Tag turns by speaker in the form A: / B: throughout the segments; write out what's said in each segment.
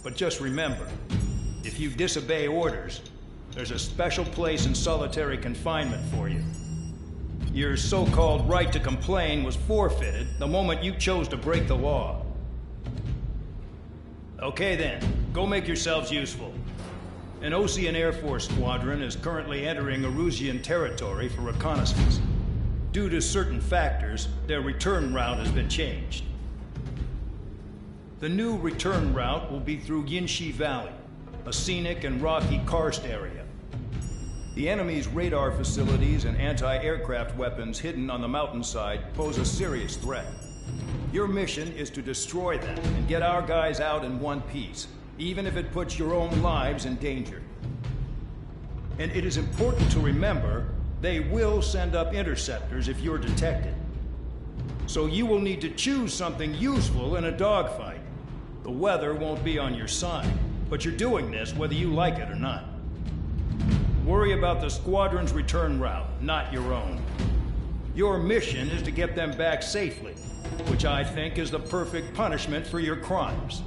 A: But just remember, if you disobey orders, there's a special place in solitary confinement for you. Your so-called right to complain was forfeited the moment you chose to break the law. Okay then, go make yourselves useful. An Osean Air Force squadron is currently entering Erusian territory for reconnaissance. Due to certain factors, their return route has been changed. The new return route will be through Yinshi Valley, a scenic and rocky karst area. The enemy's radar facilities and anti-aircraft weapons hidden on the mountainside pose a serious threat. Your mission is to destroy them and get our guys out in one piece, even if it puts your own lives in danger. And it is important to remember, they will send up interceptors if you're detected. So you will need to choose something useful in a dogfight. The weather won't be on your side, but you're doing this whether you like it or not. Worry about the squadron's return route, not your own. Your mission is to get them back safely, which I think is the perfect punishment for your crimes.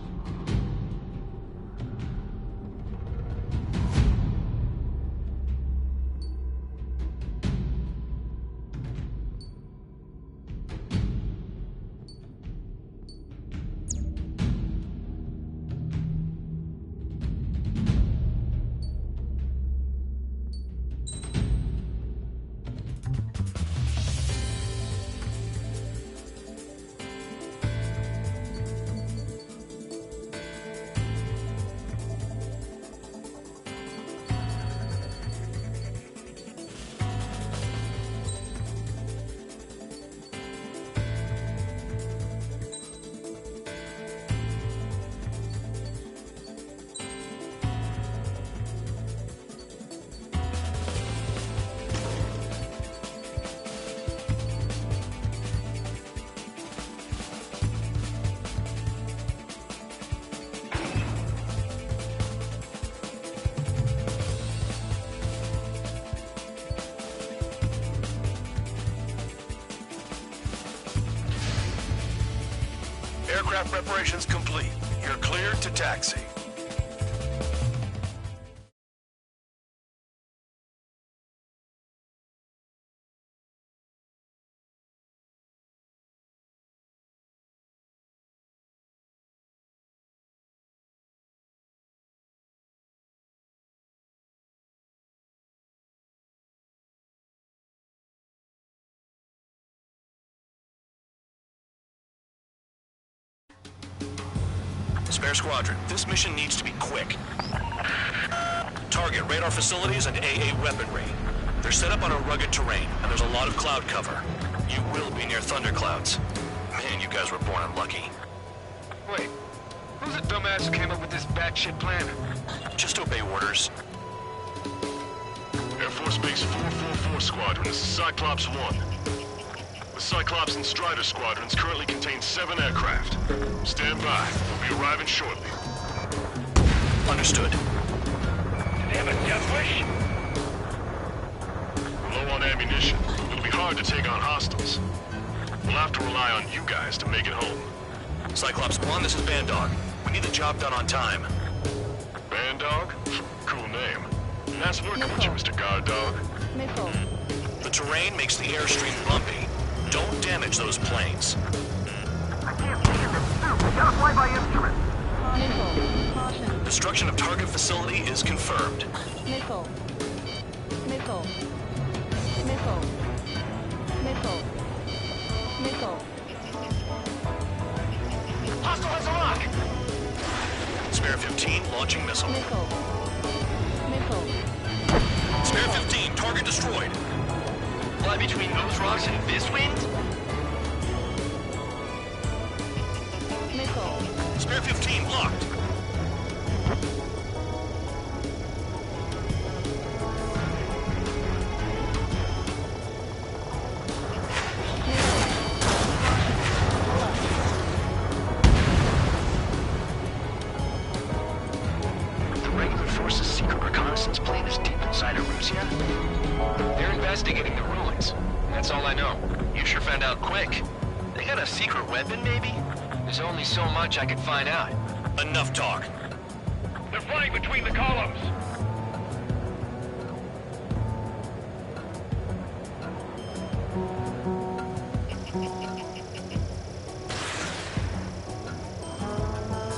B: Aircraft preparations complete. You're cleared to taxi. Spare Squadron, this mission needs to be quick. Target radar facilities and AA weaponry. They're set up on a rugged terrain, and there's a lot of cloud cover. You will be near thunderclouds. Man, you guys were born unlucky.
C: Wait, who's the dumbass who came up with this batshit plan?
B: Just obey orders.
D: Air Force Base 444 Squadron, this is Cyclops 1. The Cyclops and Strider squadrons currently contain 7 aircraft. Stand by. We'll be arriving shortly.
B: Understood.
C: Do they have a death wish?
D: We're low on ammunition. It'll be hard to take on hostiles. We'll have to rely on you guys to make it home.
B: Cyclops 1, this is Bandog. We need the job done on time.
D: Bandog? Cool name. Nice working with you, Mr. Guard Dog.
E: Missile.
B: The terrain makes the airstream bumpy. Don't damage those planes.
C: I can't see them. We gotta fly by instrument.
E: Missile. Caution.
B: Destruction of target facility is confirmed.
E: Missile. Missile. Missile. Missile. Missile.
C: Hostile has a lock!
B: Spare 15, launching missile.
E: Missile. Missile.
B: Spare 15, target destroyed.
C: Fly between those rocks and this wind?
E: Missile.
B: Spare 15, locked.
C: The regular force's secret reconnaissance plane is deep inside Erusia? They're investigating the ruins. That's all I know. You sure found out quick. They got a secret weapon, maybe? There's only so much I could find out.
B: Enough talk.
C: They're flying between the columns.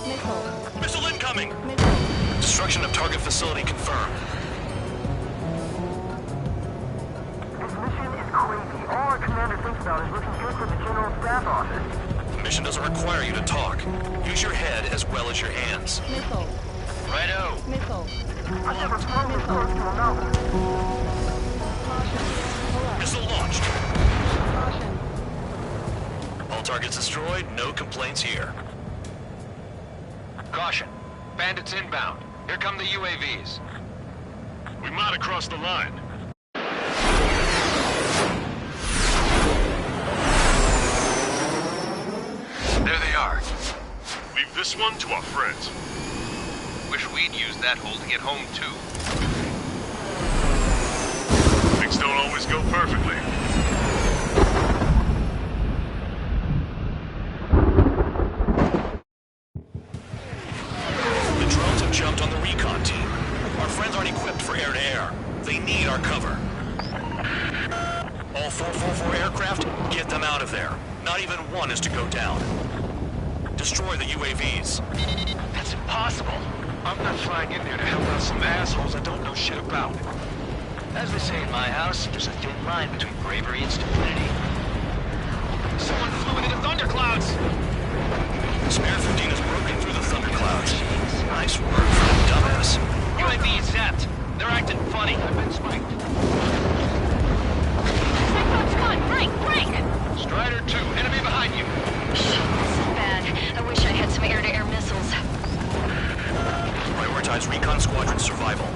E: Missile.
B: Missile incoming!
E: Missile.
B: Destruction of target facility confirmed.
F: This mission is crazy. All our commander thinks about is looking good for the General Staff Office.
B: The mission doesn't require you to talk. Use your head as well as your hands.
E: Missile.
C: Righto.
E: Missile.
F: I've never flown this close to a mountain.
E: Caution. Pull up.
B: Missile launched.
E: Caution.
B: All targets destroyed, no complaints here.
C: Caution. Bandits inbound. Here come the UAVs.
D: We might have crossed the line.
C: There they are.
D: Leave this one to our friends.
C: Wish we'd used that hole to get home, too.
D: Things don't always go perfectly.
B: The drones have jumped on the recon team. Our friends aren't equipped for air-to-air. They need our cover. All 444 aircraft, get them out of there. Not even one is to go down. Destroy the UAVs.
C: That's impossible. I'm not flying in there to help out some assholes I don't know shit about. As they say in my house, there's a thin line between bravery and stupidity. Someone flew into the thunderclouds!
B: Spare 15 has broken through the thunderclouds. Nice work for the dumbass.
C: UAV is zapped. They're acting funny. I've been spiked.
G: Cyclops 1, break!
C: Strider 2, enemy behind you.
G: Bad. I wish I had some air-to-air missiles.
B: Prioritize recon squadron survival.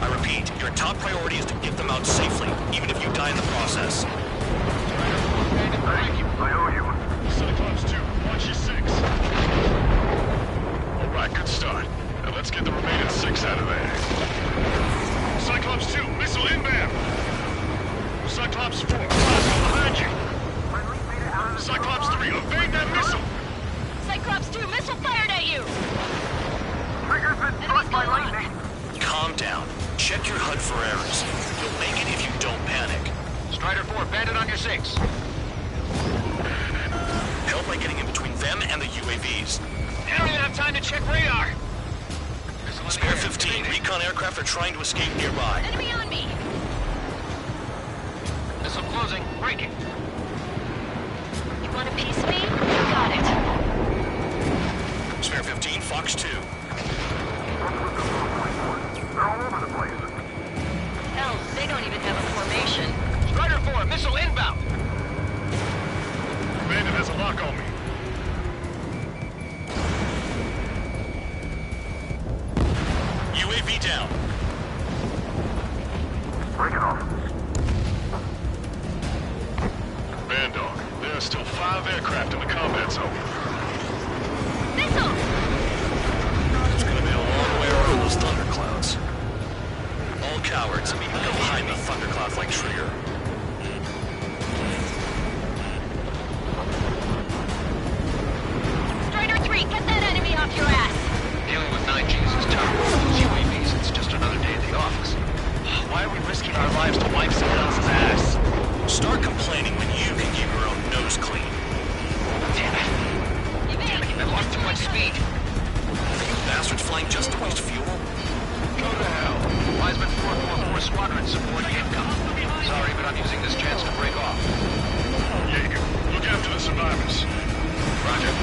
B: I repeat, your top priority is to get them out safely, even if you die in the process.
C: Thank you.
D: I owe you. Cyclops 2, watch your 6. All right, good start. Now let's get the remaining 6 out of there. Cyclops 2, missile inbound. Cyclops 4, behind you. Cyclops 3, evade that missile.
G: Cyclops 2, missile fired at you!
F: Trigger's been struck by lightning.
B: Calm down. Check your HUD for errors. You'll make it if you don't panic.
C: Strider 4, bandit on your 6.
B: Help by getting in between them and the UAVs.
C: You don't even have time to check radar.
B: Spare 15 recon aircraft are trying to escape nearby.
G: Enemy on me!
C: Missile closing, breaking.
G: You want a piece of me? You got it.
B: Spare 15, Fox 2.
F: They're all over the place.
G: Hell, they don't even have a formation.
C: Strider 4, missile inbound.
D: Bandit has a lock on me.
B: UAV down.
F: Break it off.
D: Bandog, there are still 5 aircraft in the combat zone.
G: Missile!
B: It's gonna be a long way around those thunderclouds. All cowards, go behind the thunderclouds like Trigger.
G: Strider 3, get that enemy off your ass!
C: Dealing with 9Gs is tough. Those UAVs, it's just another day at the office. Why are we risking our lives to wipe someone else's ass?
B: Start complaining when you can keep your own nose clean.
C: Damn it. I lost too much speed.
B: Bastards flying just to waste fuel?
C: Go to hell. Wiseman 444 squadron support incoming. Sorry, but I'm using this chance to break off.
D: Jaeger, look after the survivors.
C: Roger.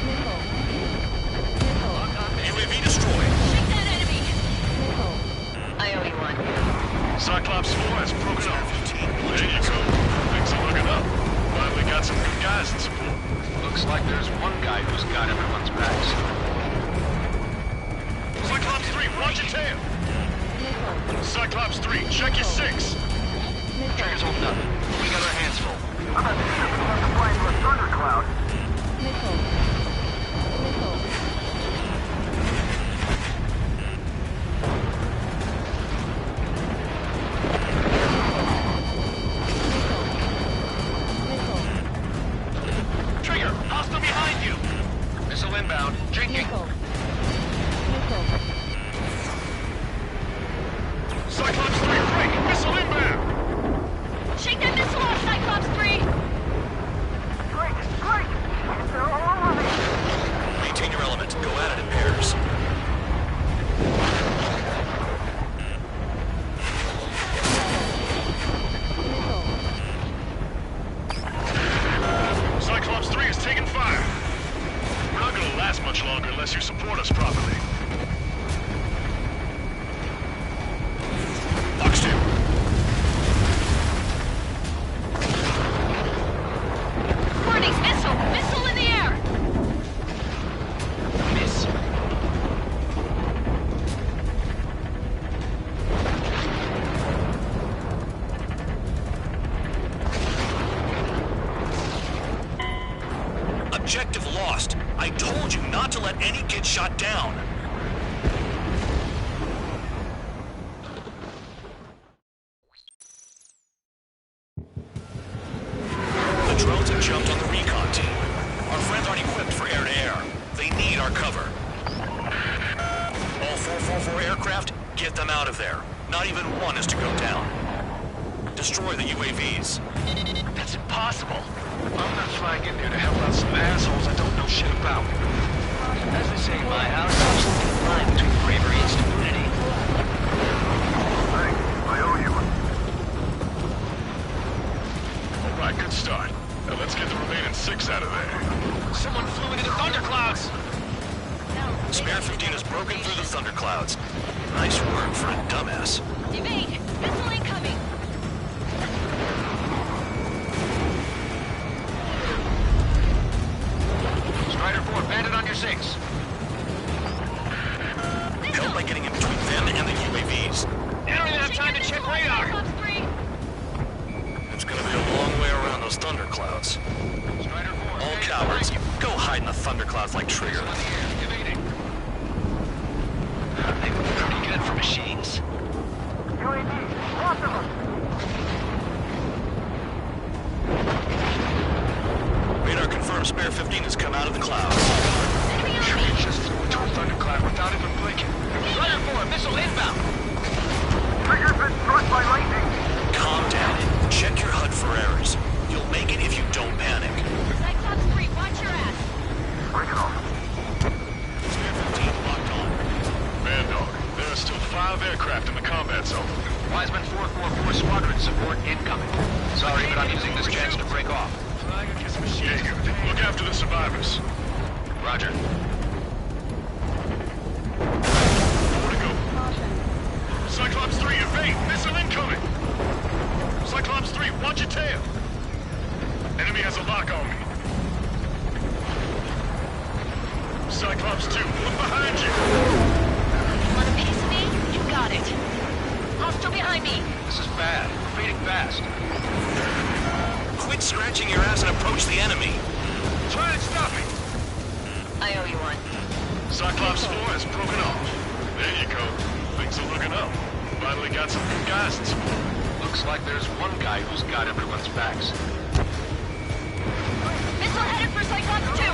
E: Missile. Missile.
B: UAV destroyed.
G: Shoot that enemy!
E: Missile.
G: I owe you one.
D: Cyclops 4 has broken
B: Spare
D: off.
B: 15,
D: There you go. Things are looking up. Finally got some good guys in support.
C: Looks like there's one guy who's got everyone's backs.
D: Cyclops 3, watch your tail.
E: Missile.
D: Cyclops 3, check your 6.
E: Missile.
C: Trigger's holding up. We got our hands full.
F: I'm not sure if we have to fly into a thundercloud.
E: Missile. Missile.
C: Trigger, hostile behind you. Missile inbound. Drinking.
E: Missile. Missile.
D: Cyclops 3, break! Missile inbound!
G: Shake that missile off, Cyclops 3!
F: Great! Great! They're all over me!
B: Maintain your element. Go at it in pairs.
E: Missile.
D: Cyclops 3 is taking fire. We're not gonna last much longer unless you support us properly.
B: Fox 2.
G: Warning, missile! Missile in the air!
C: Miss.
B: Objective lost. I told you not to let any get shot down. The drones have jumped on the recon team. Our friends aren't equipped for air-to-air. They need our cover. All 444 aircraft, get them out of there. Not even one is to go down. Destroy the UAVs.
C: That's impossible. I'm not flying in there to help out some assholes I don't know shit about. As they say in my house, there's a thin line between bravery and stupidity.
D: Thanks. I owe you one. All right, good start. Now let's get the remaining 6 out of there.
C: Someone flew into the thunderclouds!
B: Spare 15 has broken through the thunderclouds. Nice work for a dumbass.
G: Evade! Missile incoming!
C: Strider 4, bandit on your 6.
B: Help by getting in between them and the UAVs.
C: I don't even have time to check radar!
G: Cyclops 3!
B: It's gonna be a long way around those thunderclouds.
C: Strider 4,
B: All cowards, go hide in the thunderclouds like Trigger.
C: Evading. They were pretty good for machines.
F: UAV! Lots of them!
B: Radar confirms Spare 15 has come out of the clouds.
G: Enemy on
C: Sure,
G: me!
C: you just flew into a thundercloud without even blinking. Strider 4, missile inbound!
F: Trigger's been struck by lightning!
B: Calm down. Check your HUD for errors. You'll make it if you don't panic.
G: Cyclops 3, watch your ass!
F: Break it off!
B: Spare 15 locked on.
D: Man dog, there are still 5 aircraft in the combat zone.
C: Wiseman 444 squadron support incoming. Sorry, but I'm using this chance to break off.
D: Jaeger, look after the survivors.
C: Roger.
D: More to go. Cyclops 3, evade! Missile incoming! Cyclops 3, watch your tail! Enemy has a lock on me. Cyclops 2, look behind you!
G: Want a piece of me? You got it. Hostile behind me!
C: This is bad. We're fading fast.
B: Quit scratching your ass and approach the enemy.
D: Try and stop me!
G: I owe you one.
D: Cyclops 4 has broken off. There you go. Things are looking up. Finally got some good guys in support.
C: Looks like there's one guy who's got everyone's backs.
G: Missile headed for Cyclops 2!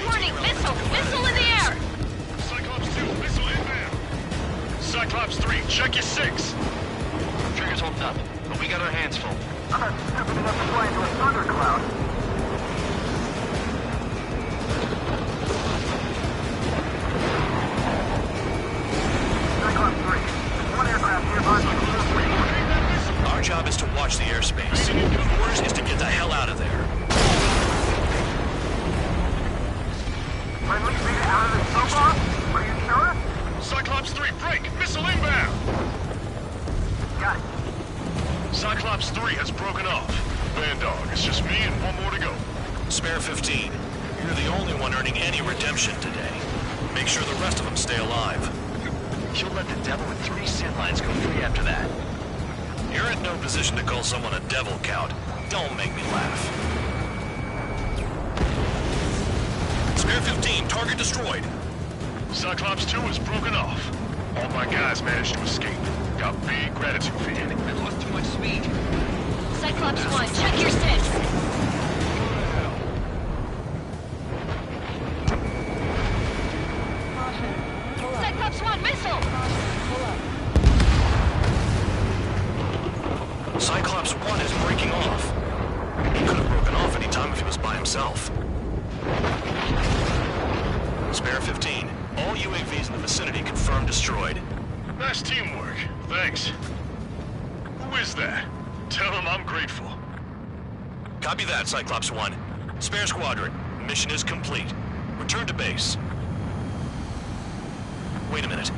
G: Warning, missile! Missile in the air!
D: Cyclops 2, missile inbound! Cyclops 3, check your 6!
C: Trigger's holding up, but we got our hands full.
F: I'm not stupid enough to fly into a thundercloud! Cyclops 3, there's one aircraft nearby.
B: Our job is to watch the airspace. Yours is to get the hell out of there.
F: Friendly made it out of this so far? Are you sure?
D: Cyclops 3, break! Missile inbound!
F: Got it.
D: Cyclops 3 has broken off. Man dog, it's just me and one more to go.
B: Spare 15. You're the only one earning any redemption today. Make sure the rest of them stay alive.
C: You'll let the devil with 3 sin lines go free after that.
B: You're in no position to call someone a devil, Count. Don't make me laugh. Spare 15, target destroyed.
D: Cyclops 2 has broken off. All my guys managed to escape. Got big gratitude for you.
C: I lost too much speed.
G: Cyclops 1, check your 6!
E: Caution.
B: Spare 15. All UAVs in the vicinity confirmed destroyed.
D: Nice teamwork. Thanks. Who is that? Tell him I'm grateful.
B: Copy that, Cyclops 1. Spare Squadron. Mission is complete. Return to base. Wait a minute.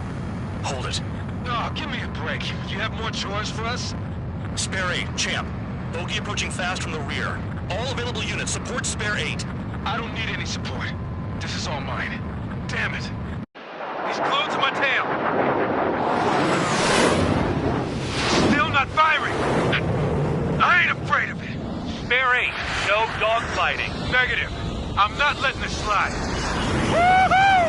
B: Hold it.
C: Oh, give me a break. You have more chores for us?
B: Spare 8, Champ. Bogey approaching fast from the rear. All available units support Spare 8.
C: I don't need any support. This is all mine. Damn it. He's glued to my tail. Still not firing. I ain't afraid of it. Spare 8, no dogfighting. Negative. I'm not letting this slide. Woohoo!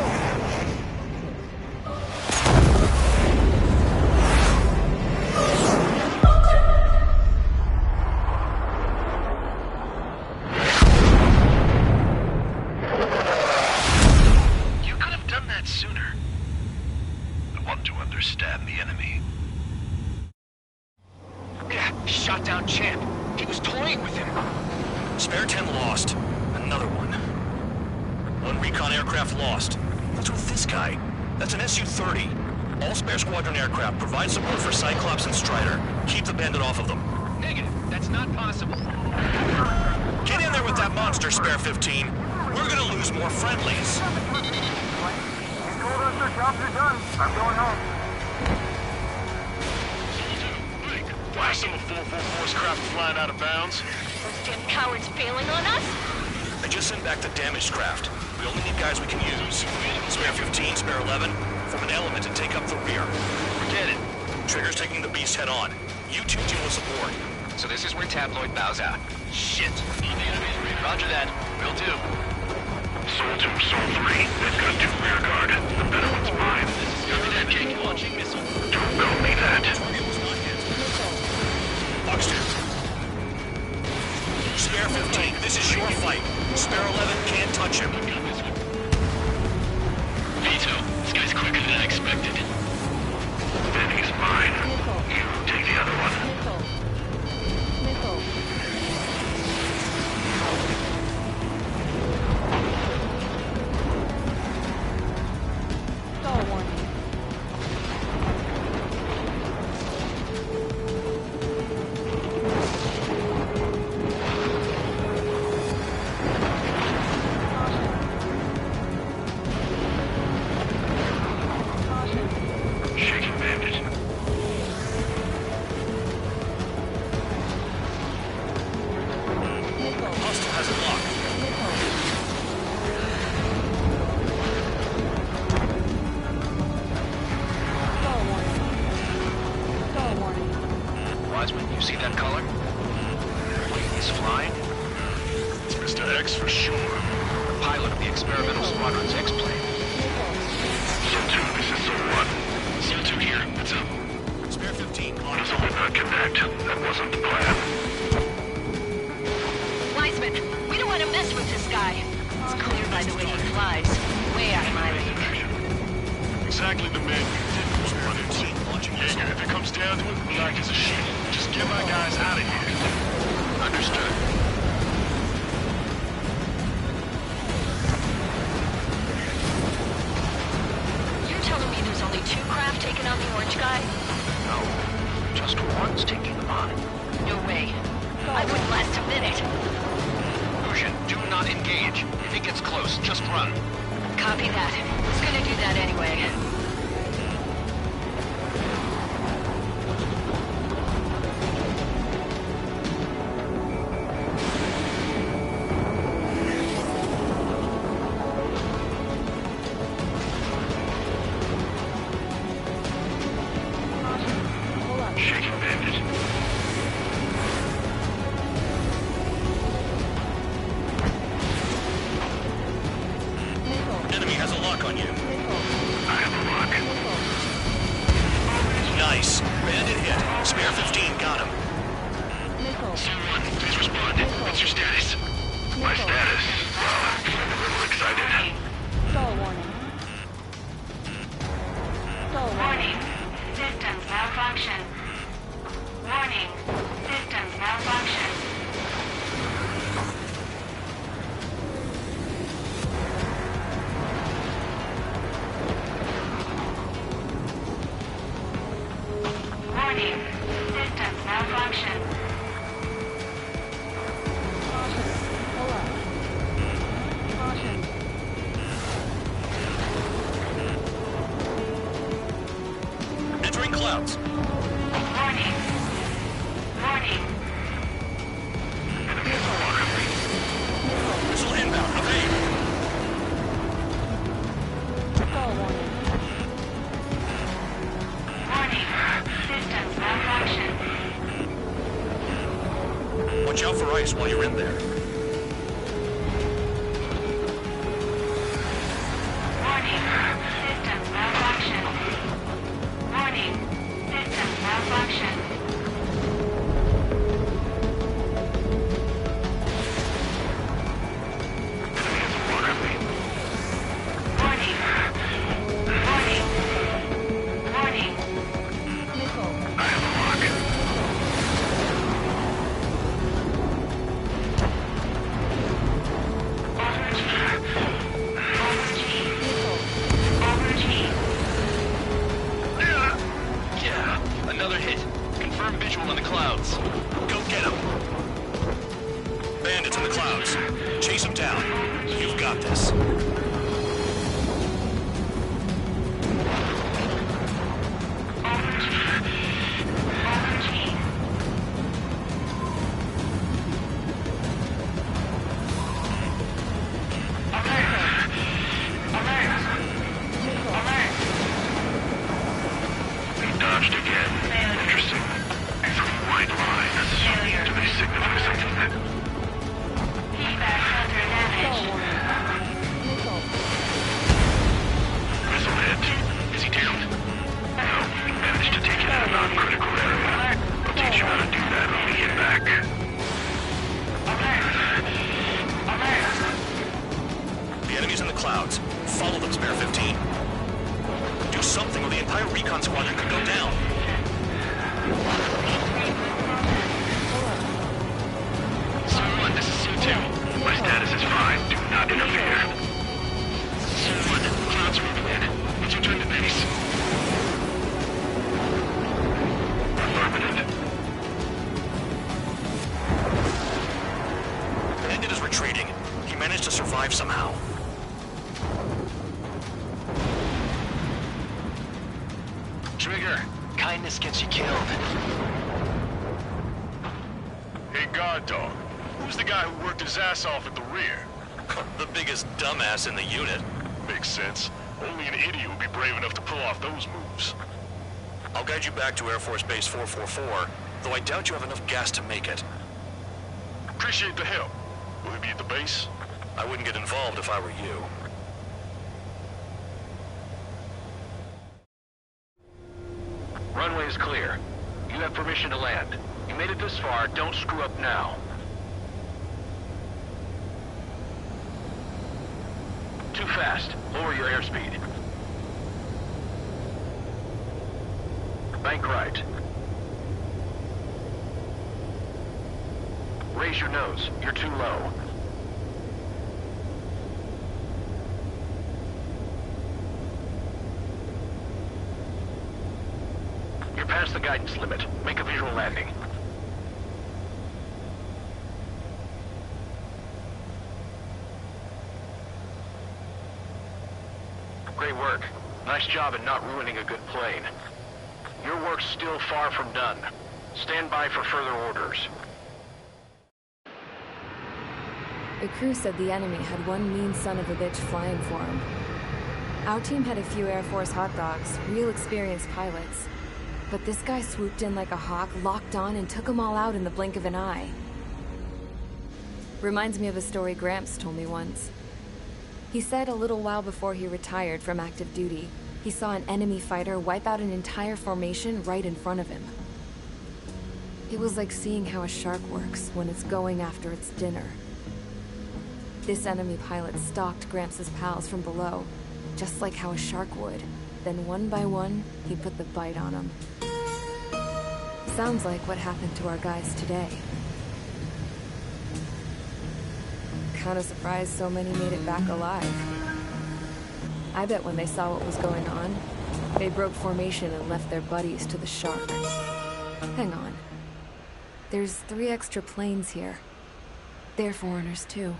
D: You could have done that sooner. I want to understand the enemy.
C: Yeah, shot down Champ. He was toying with him.
B: Spare 10 lost. Another one. One recon aircraft lost. What's with this guy? That's an Su-30. All Spare Squadron aircraft provide support for Cyclops and Strider. Keep the bandit off of them.
C: Negative. That's not possible.
B: Get in there with that monster, Spare 15. We're gonna lose more friendlies.
F: He told us their jobs are done. I'm going home.
D: Why some of 444's craft flying out of bounds?
G: Those damn cowards bailing on us?
B: I just sent back the damaged craft. We only need guys we can use. Spare 15, Spare 11, form an element and take up the rear.
C: Forget it.
B: Trigger's taking the beast head on. You two deal with support.
C: So this is where Tabloid bows out. Shit. Roger that. Will do.
D: Soul 2, Soul 3. They've got 2 rear guard. The better one's mine.
C: Copy that, Jake. Launching missile.
D: Don't call me that.
B: Box 2. Spare 15, this is your fight. Spare 11 can't touch him.
D: Vito, this guy's quicker than I expected. Then he's mine. You take the other one.
E: Missile. Stall warning.
D: Shaking bandit.
B: Hostile has a lock.
E: Stall warning. Stall warning.
C: Wiseman, you see that color? He's flying.
D: It's Mr. X for sure.
C: The pilot of the experimental squadron's X-plane.
D: Soul 2, this is Soul 1. Soul 2 here. What's up?
B: Spare 15, on
D: Missile did not connect. That wasn't the plan.
G: Wiseman, we don't want to mess with this guy. It's clear by the way he flies. Way out of my league.
D: Exactly the man you didn't run into. Jaeger, if it comes down to it, black as a sheet. Just get my guys out of here.
C: Understood.
G: You're telling me there's only 2 craft taking on the orange guy?
C: No. Just one's taking them on.
G: No way. I wouldn't last a minute.
C: Lucian, do not engage. If he gets close, just run.
G: Copy that. Was gonna do that anyway.
E: Pull up.
D: Shaking bandit.
E: Missile.
B: Enemy has a lock on you.
E: Missile.
D: I have a lot.
B: supplies while you're in there.
G: Warning. System malfunction. Warning. System malfunction.
B: Follow them, Spare 15. Do something or the entire recon squadron could go down.
D: Someone, this is C2. My status is fine. Do not interfere. Someone, clouds are moving in. Let's return to base. Affirmative.
B: Bandit is retreating. He managed to survive somehow.
C: Trigger, kindness gets you killed.
D: Hey, guard dog. Who's the guy who worked his ass off at the rear?
B: The biggest dumbass in the unit.
D: Makes sense. Only an idiot would be brave enough to pull off those moves.
B: I'll guide you back to Air Force Base 444, though I doubt you have enough gas to make it.
D: Appreciate the help. Will he be at the base?
B: I wouldn't get involved if I were you.
C: Runway is clear. You have permission to land. You made it this far, don't screw up now. Too fast. Lower your airspeed. Bank right. Raise your nose. You're too low. You're past the guidance limit. Make a visual landing. Great work. Nice job in not ruining a good plane. Your work's still far from done. Stand by for further orders.
E: The crew said the enemy had one mean son of a bitch flying for him. Our team had a few Air Force hot dogs, real experienced pilots. But this guy swooped in like a hawk, locked on, and took them all out in the blink of an eye. Reminds me of a story Gramps told me once. He said a little while before he retired from active duty, he saw an enemy fighter wipe out an entire formation right in front of him. It was like seeing how a shark works when it's going after its dinner. This enemy pilot stalked Gramps' pals from below, just like how a shark would. Then one by one, he put the bite on them. Sounds like what happened to our guys today. Kinda surprised so many made it back alive. I bet when they saw what was going on, they broke formation and left their buddies to the shark. Hang on. There's 3 extra planes here. They're foreigners too.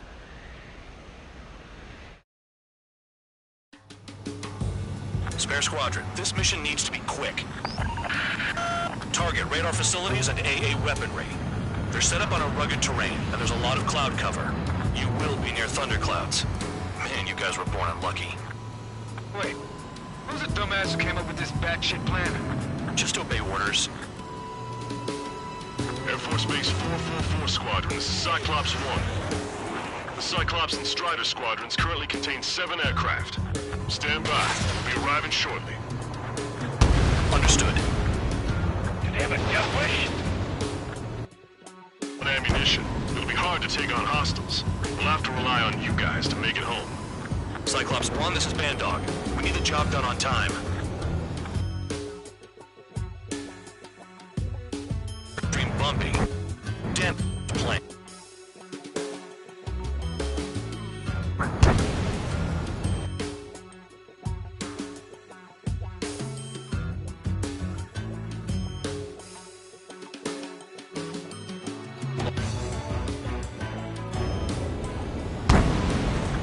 B: Spare Squadron, this mission needs to be quick. Target radar facilities and AA weaponry. They're set up on a rugged terrain, and there's a lot of cloud cover. You will be near thunderclouds. Man, you guys were born unlucky.
C: Wait, who's the dumbass who came up with this batshit plan?
B: Just obey orders.
D: Air Force Base 444 Squadron, this is Cyclops 1. The Cyclops and Strider squadrons currently contain 7 aircraft. Stand by. We'll be arriving shortly.
B: Understood.
C: Do they have a death wish?
D: On ammunition, it'll be hard to take on hostiles. We'll have to rely on you guys to make it home.
B: Cyclops 1, this is Bandog. We need the job done on time. Dream bumpy. Damn plane.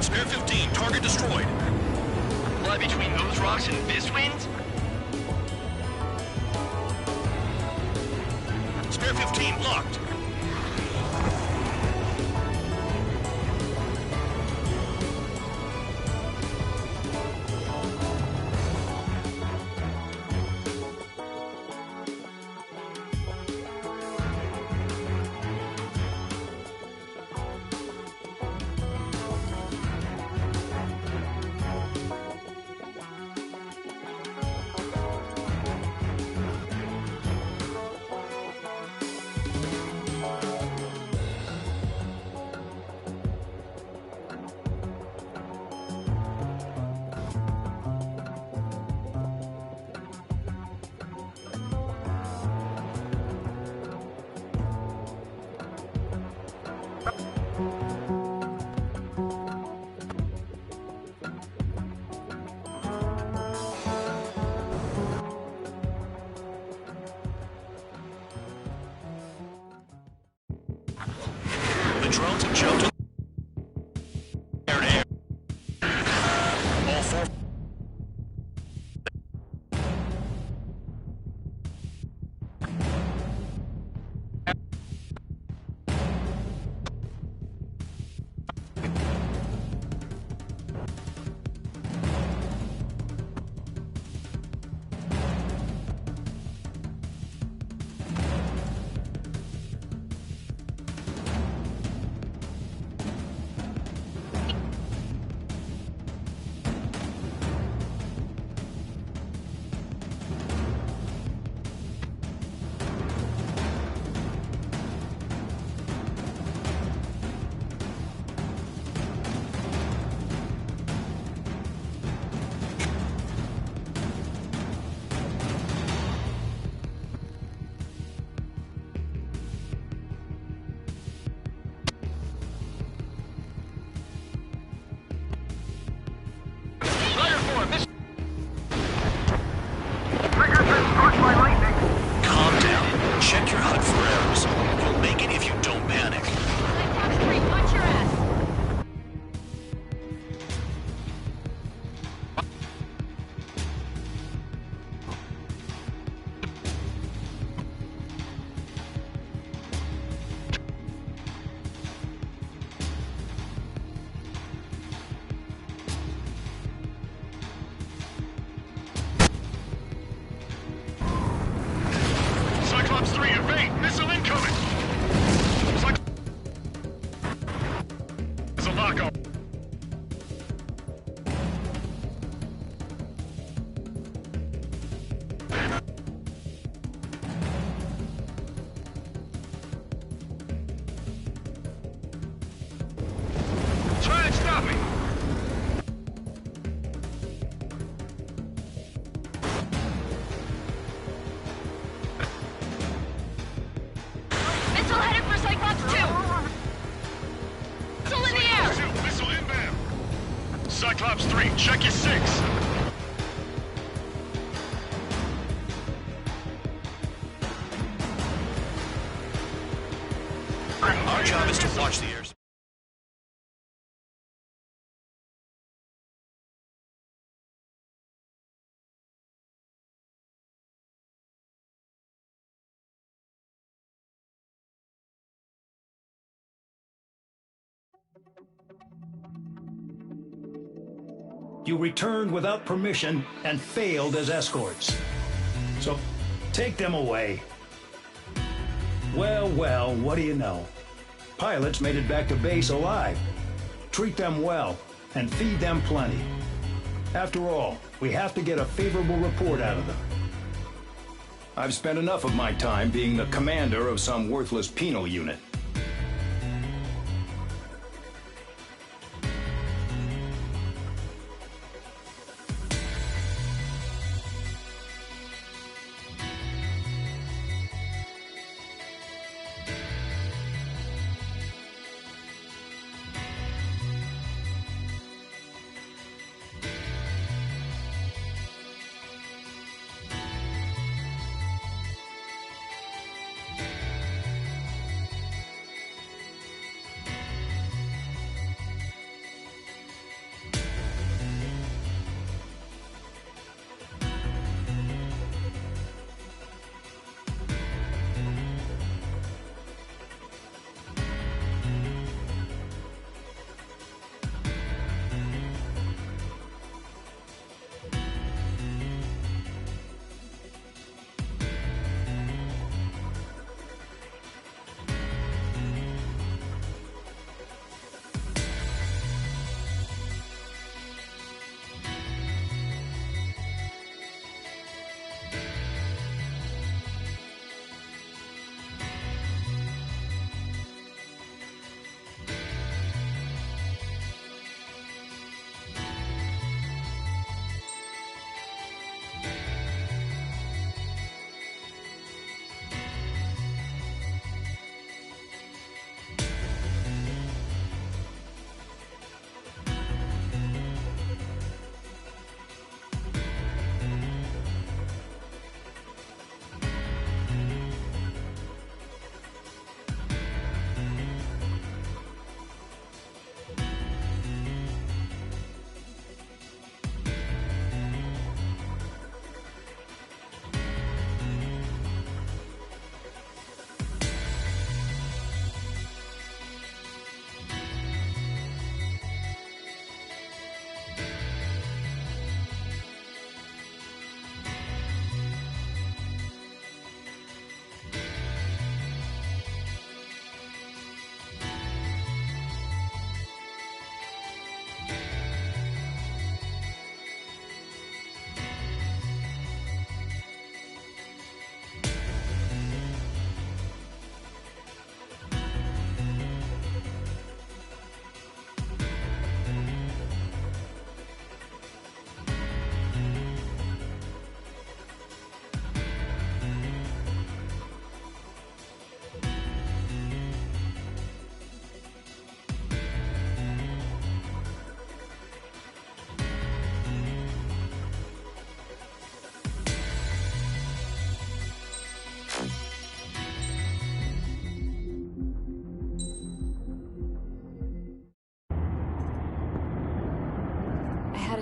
B: Spare 15, target destroyed.
C: Fly between those rocks and this wind?
B: Spare 15, locked. The drones have jumped air to air. All 4. Calm down. Check your HUD for errors. You'll make it if you don't panic.
G: Cyclops 3, watch your ass.
D: Cyclops 3, evade! Missile incoming! There's a lock-on.
C: Try and stop me!
G: Missile headed for Cyclops 2. Missile in the air.
D: 2, missile inbound! Cyclops 3, check your 6!
B: Our job is to watch the airs.
A: You returned without permission and failed as escorts. So take them away. Well, well, what do you know? Pilots made it back to base alive. Treat them well, and feed them plenty. After all, we have to get a favorable report out of them. I've spent enough of my time being the commander of some worthless penal unit.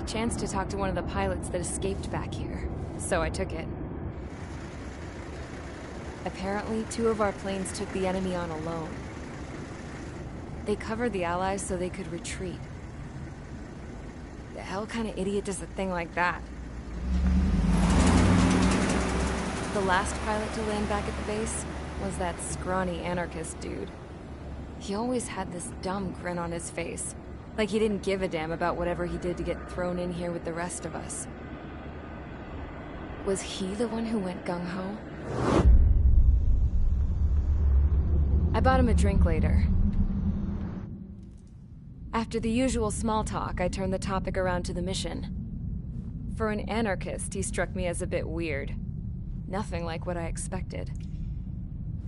E: Chance to talk to one of the pilots that escaped back here, so I took it. Apparently, 2 of our planes took the enemy on alone. They covered the Allies so they could retreat. The hell kind of idiot does a thing like that? The last pilot to land back at the base was that scrawny anarchist dude. He always had this dumb grin on his face. Like he didn't give a damn about whatever he did to get thrown in here with the rest of us. Was he the one who went gung-ho? I bought him a drink later. After the usual small talk, I turned the topic around to the mission. For an anarchist, he struck me as a bit weird. Nothing like what I expected.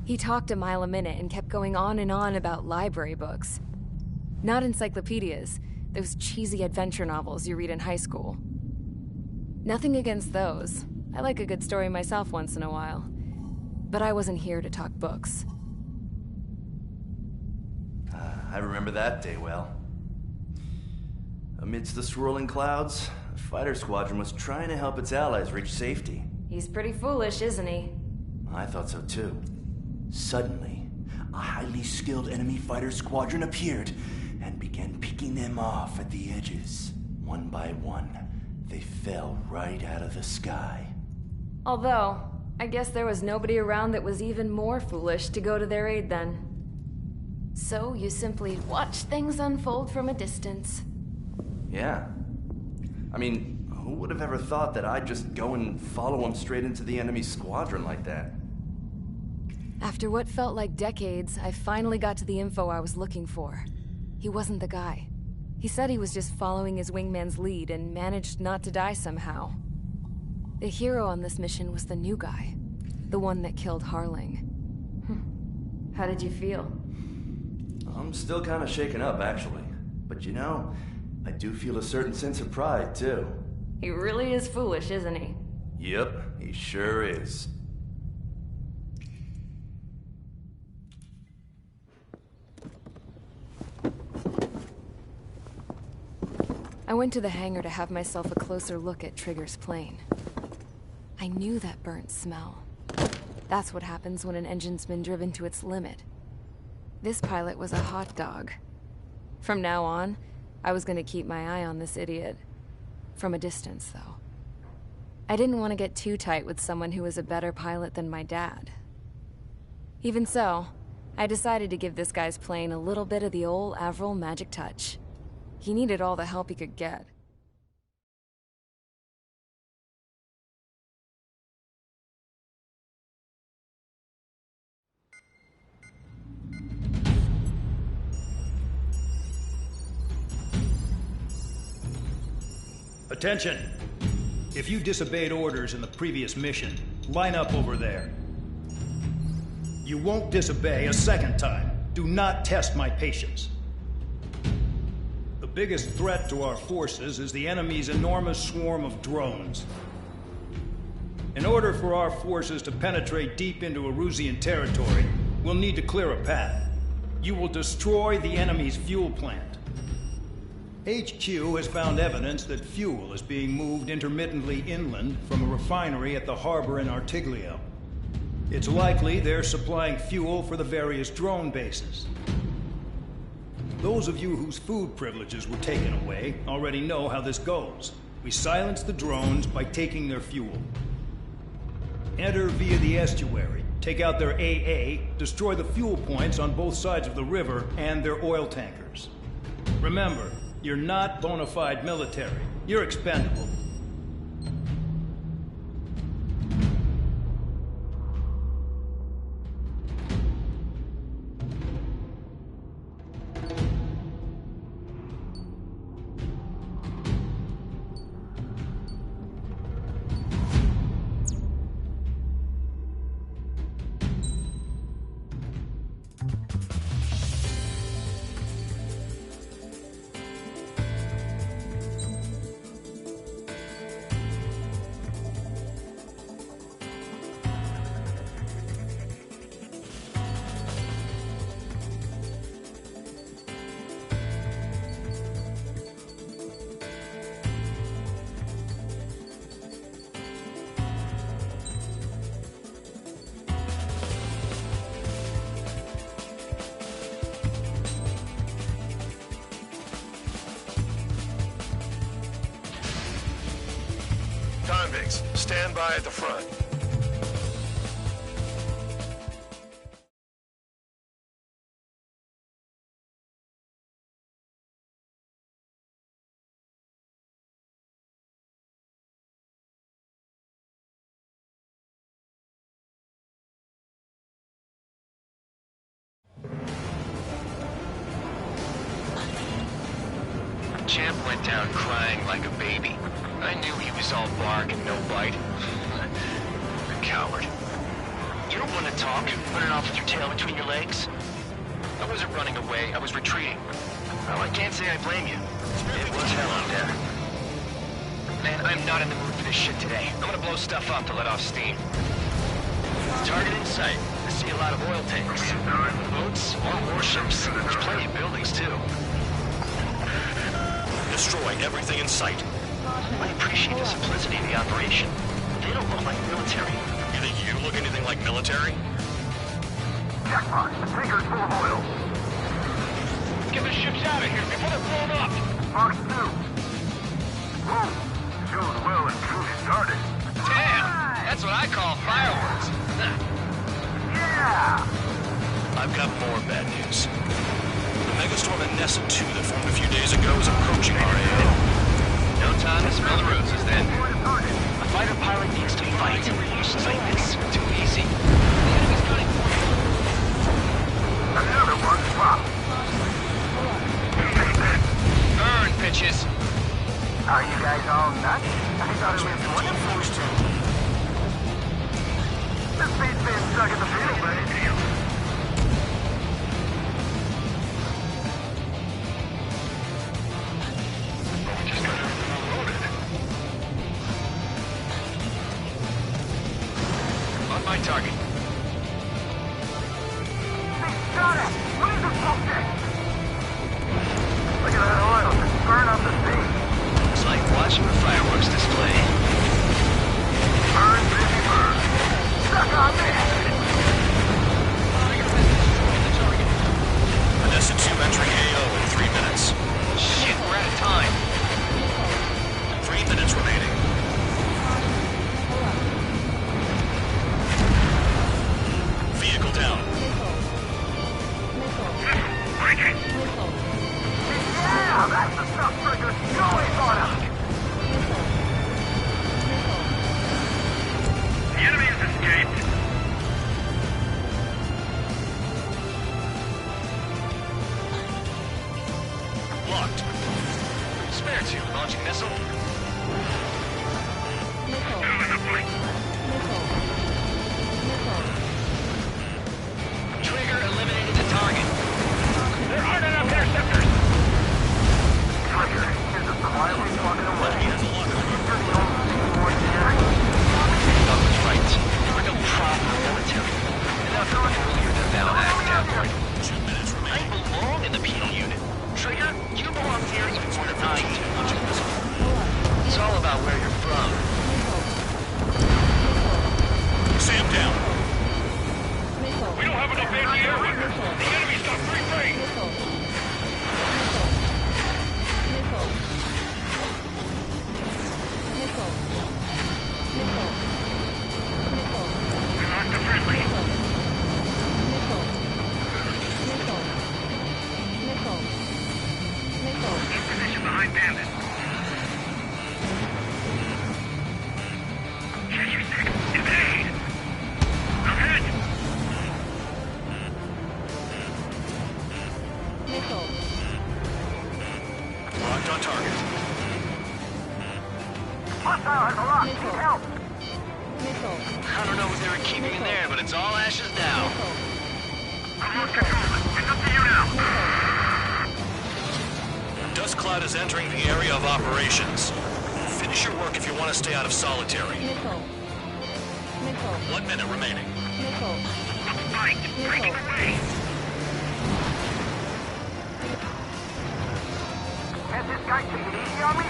E: He talked a mile a minute and kept going on and on about library books. Not encyclopedias, those cheesy adventure novels you read in high school. Nothing against those. I like a good story myself once in a while. But I wasn't here to talk books.
H: I remember that day well. Amidst the swirling clouds, the fighter squadron was trying to help its allies reach safety.
E: He's pretty foolish, isn't he?
H: I thought so too. Suddenly, a highly skilled enemy fighter squadron appeared and began picking them off at the edges. One by one, they fell right out of the sky.
E: Although, I guess there was nobody around that was even more foolish to go to their aid then. So you simply watch things unfold from a distance.
H: Yeah. I mean, who would have ever thought that I'd just go and follow him straight into the enemy squadron like that?
E: After what felt like decades, I finally got to the info I was looking for. He wasn't the guy. He said he was just following his wingman's lead and managed not to die somehow. The hero on this mission was the new guy. The one that killed Harling. How did you feel?
H: I'm still kind of shaken up, actually. But you know, I do feel a certain sense of pride, too.
E: He really is foolish, isn't he?
H: Yep, he sure is.
E: I went to the hangar to have myself a closer look at Trigger's plane. I knew that burnt smell. That's what happens when an engine's been driven to its limit. This pilot was a hot dog. From now on, I was gonna keep my eye on this idiot. From a distance, though. I didn't want to get too tight with someone who was a better pilot than my dad. Even so, I decided to give this guy's plane a little bit of the old Avril magic touch. He needed all the help he could get.
A: Attention! If you disobeyed orders in the previous mission, line up over there. You won't disobey a second time. Do not test my patience. The biggest threat to our forces is the enemy's enormous swarm of drones. In order for our forces to penetrate deep into Erusian territory, we'll need to clear a path. You will destroy the enemy's fuel plant. HQ has found evidence that fuel is being moved intermittently inland from a refinery at the harbor in Artiglio. It's likely they're supplying fuel for the various drone bases. Those of you whose food privileges were taken away already know how this goes. We silence the drones by taking their fuel. Enter via the estuary, take out their AA, destroy the fuel points on both sides of the river and their oil tankers. Remember, you're not bona fide military. You're expendable.
D: Convicts, stand by at the front.
C: Champ went down crying like a baby. I knew he was all bark and no bite. A coward. You don't want to talk, running off with your tail between your legs? I wasn't running away, I was retreating. Well, I can't say I blame you. It was hell out there. Man, I'm not in the mood for this shit today. I'm gonna blow stuff up to let off steam. Target in sight. I see a lot of oil tanks. Boats, more warships. There's plenty of buildings, too.
B: Destroy everything in sight.
C: I appreciate the simplicity of the operation. They don't look like military.
B: You think you look anything like military?
F: Jackpot, the tanker's full of oil.
C: Get the ships out of here before they're blown up!
F: Fox 2. Whoa, show's well and truly started.
C: Damn! That's what I call fireworks.
B: I've got more bad news. The megastorm at Nessa 2 that formed a few days ago is approaching our AO.
C: No time to smell the roses, then. A fighter pilot needs to fight. Missions like this are too easy. The enemy's gunning for you.
F: Another one dropped.
C: Burn, bitches.
F: Are you guys all nuts? I thought it was one of those two. This beat's being stuck in the field, buddy.
D: Just got everything unloaded.
C: On my target.
F: They shot at! Laser focus! Look at that oil just burn up the sea.
C: It's like watching a fireworks display.
F: Burn, busy, burn. Stuck on this!
B: Nessa 2 entering AO in 3 minutes.
C: Shit, we're out of time.
B: 3 minutes remaining. Vehicle down.
F: Yeah, that's the stuff triggers noise on us!
D: The enemy has escaped.
B: Locked.
C: Spare two, launching missile. Trigger eliminated the target.
D: There aren't enough interceptors.
F: Trigger, here's a supply we're walking away.
B: Enemy has a lock.
F: You're the only thing more here.
C: Doug was right. We're no problem military. Enough earlier than thou act downward.
B: 2 minutes
C: I
B: remaining.
C: belong in the penal unit. Trigger, you belong here even more than I do. It's all about where you're from.
B: Sam down.
D: We don't have enough anti-air weapons. The enemy's got free reign. We lost the friendly. In position behind bandit. Can you stick? Evade! I'm hit!
B: Locked on target.
F: Hostile has a lock. Need help.
C: I don't know what they were keeping in there, but it's all ashes now.
D: I've lost control. It's up to you now.
B: Dust Cloud is entering the area of operations. Finish your work if you want to stay out of solitary. 1 minute remaining.
D: Fight! Breaking away!
F: Has this guy taken it easy on me?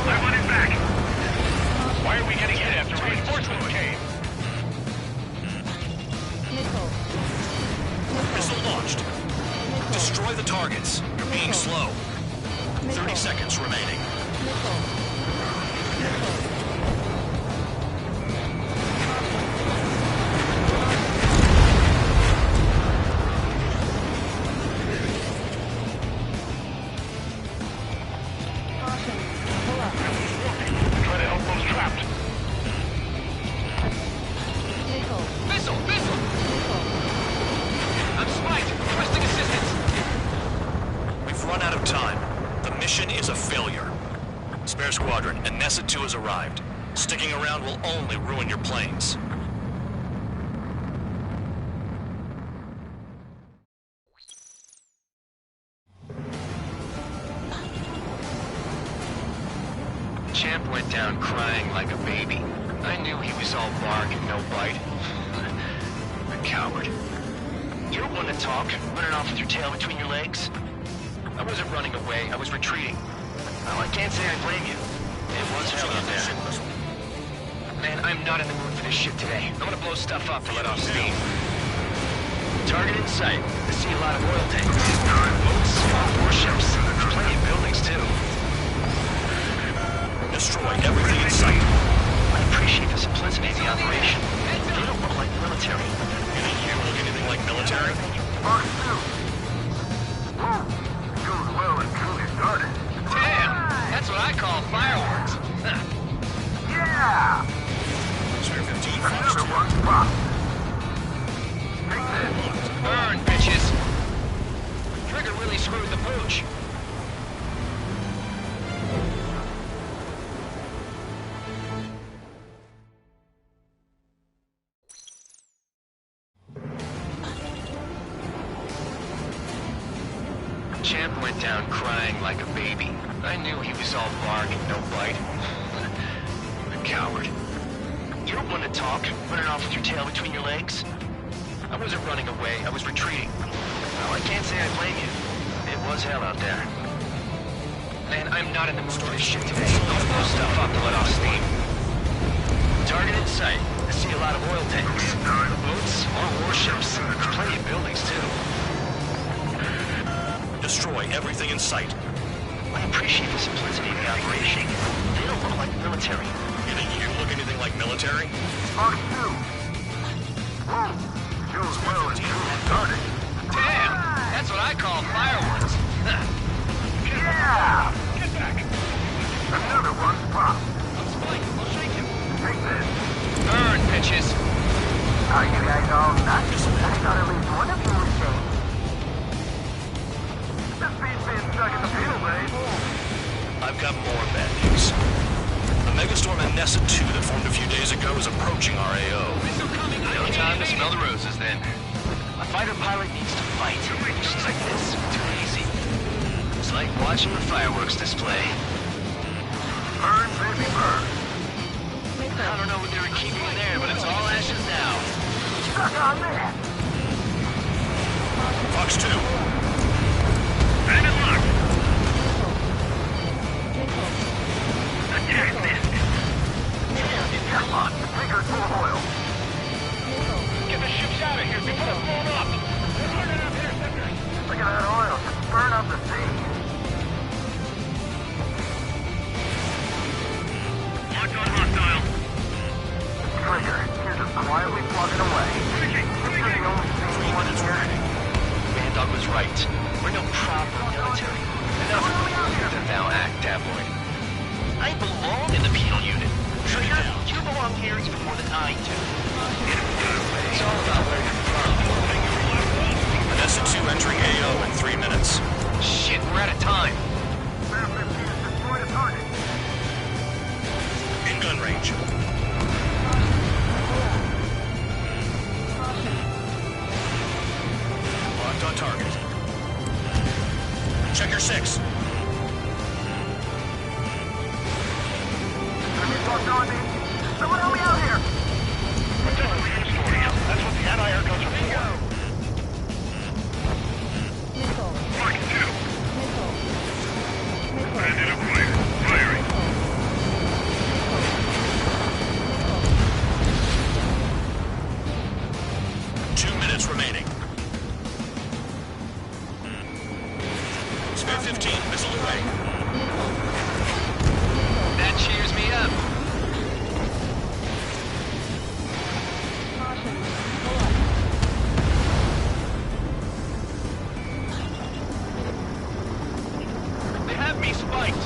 D: I want it back! Why are we getting hit after reinforcements came?
B: Missile launched. Destroy the targets. You're being slow. 30 seconds remaining.
D: Try to help those trapped.
C: Missile! Missile! I'm spiked! Requesting assistance!
B: We've run out of time. The mission is a failure. Spare Squadron, and Nessa 2 has arrived. Sticking around will only ruin your planes.
C: Champ went down crying like a baby. I knew he was all bark and no bite. A coward. You're one to talk, running off with your tail between your legs. I wasn't running away, I was retreating. Well, I can't say I blame you. It was hell out there. Man, I'm not in the mood for this shit today. I'm gonna blow stuff up to let off steam. Target in sight. I see a lot of oil tanks. Boats, small warships, plenty of buildings too.
B: Destroy everything in sight.
C: I appreciate the simplicity of the operation. They don't look like military.
B: You think you look anything anything like military?
F: Fox 2. Whoa. Goes well and truly started.
C: Damn! That's what I call fireworks.
F: Yeah!
B: Spare 15, Fox
F: Another
B: 2.
F: one's popped. Take this.
C: Burn, bitches! Trigger really screwed the pooch. Champ went down crying like a baby. I knew he was all bark and no bite. A coward. You don't want to talk, running off with your tail between your legs? I wasn't running away, I was retreating. Well, I can't say I blame you. It was hell out there. Man, I'm not in the mood for this shit today. I'll blow stuff up to let off steam. Target in sight. I see a lot of oil tanks. Boats, more warships. Plenty of buildings, too.
B: Destroy everything in sight.
C: I appreciate the simplicity of the operation. They don't look like military.
B: You think you look anything like military?
F: Fox 2. Whoa. Goes well and truly started.
C: Damn! That's what I call fireworks.
F: Yeah!
C: Get back!
F: Another one's popped.
C: I'm Spike. I'll shake him.
F: Take this.
C: Burn, bitches!
F: Are you guys all nuts? I thought at least one of you was safe. This beat's being stuck in the field, eh?
B: I've got more bad news. The megastorm at Nessa 2 that formed a few days ago is approaching our AO.
C: No time to smell the roses, then. A fighter pilot needs to fight. Missions like this are too easy. It's like watching a fireworks display.
F: Burn, baby, burn.
C: I don't know what they were keeping in there, but it's all ashes now.
F: Stuck on that.
B: Fox 2.
D: Bandit lock.
F: Attack this. Come on, trigger full of oil.
D: Get the ships out of here before it's blown up.
F: Look at that oil, just burn up the sea.
D: Locked on hostile.
F: Trigger, here's us quietly plugging away. This is the only thing one here.
C: Man Dog was right. We're no proper military. Enough of the thou act, tabloid. I belong in the penal unit. Trigger, you belong here even more than I do. It's all about where you're from.
B: Nessa 2 entering AO in 3 minutes.
C: Shit, we're out of time.
F: Spare 15 has destroyed a target.
B: In gun range. Locked on target. Check your 6.
F: Enemy locked on me. Someone help me out here.
D: That's what the anti-air guns are for. Fox 2. Bandit acquired. Firing.
B: Remaining. Spare 15, missile away.
C: That cheers me up. They have me spiked.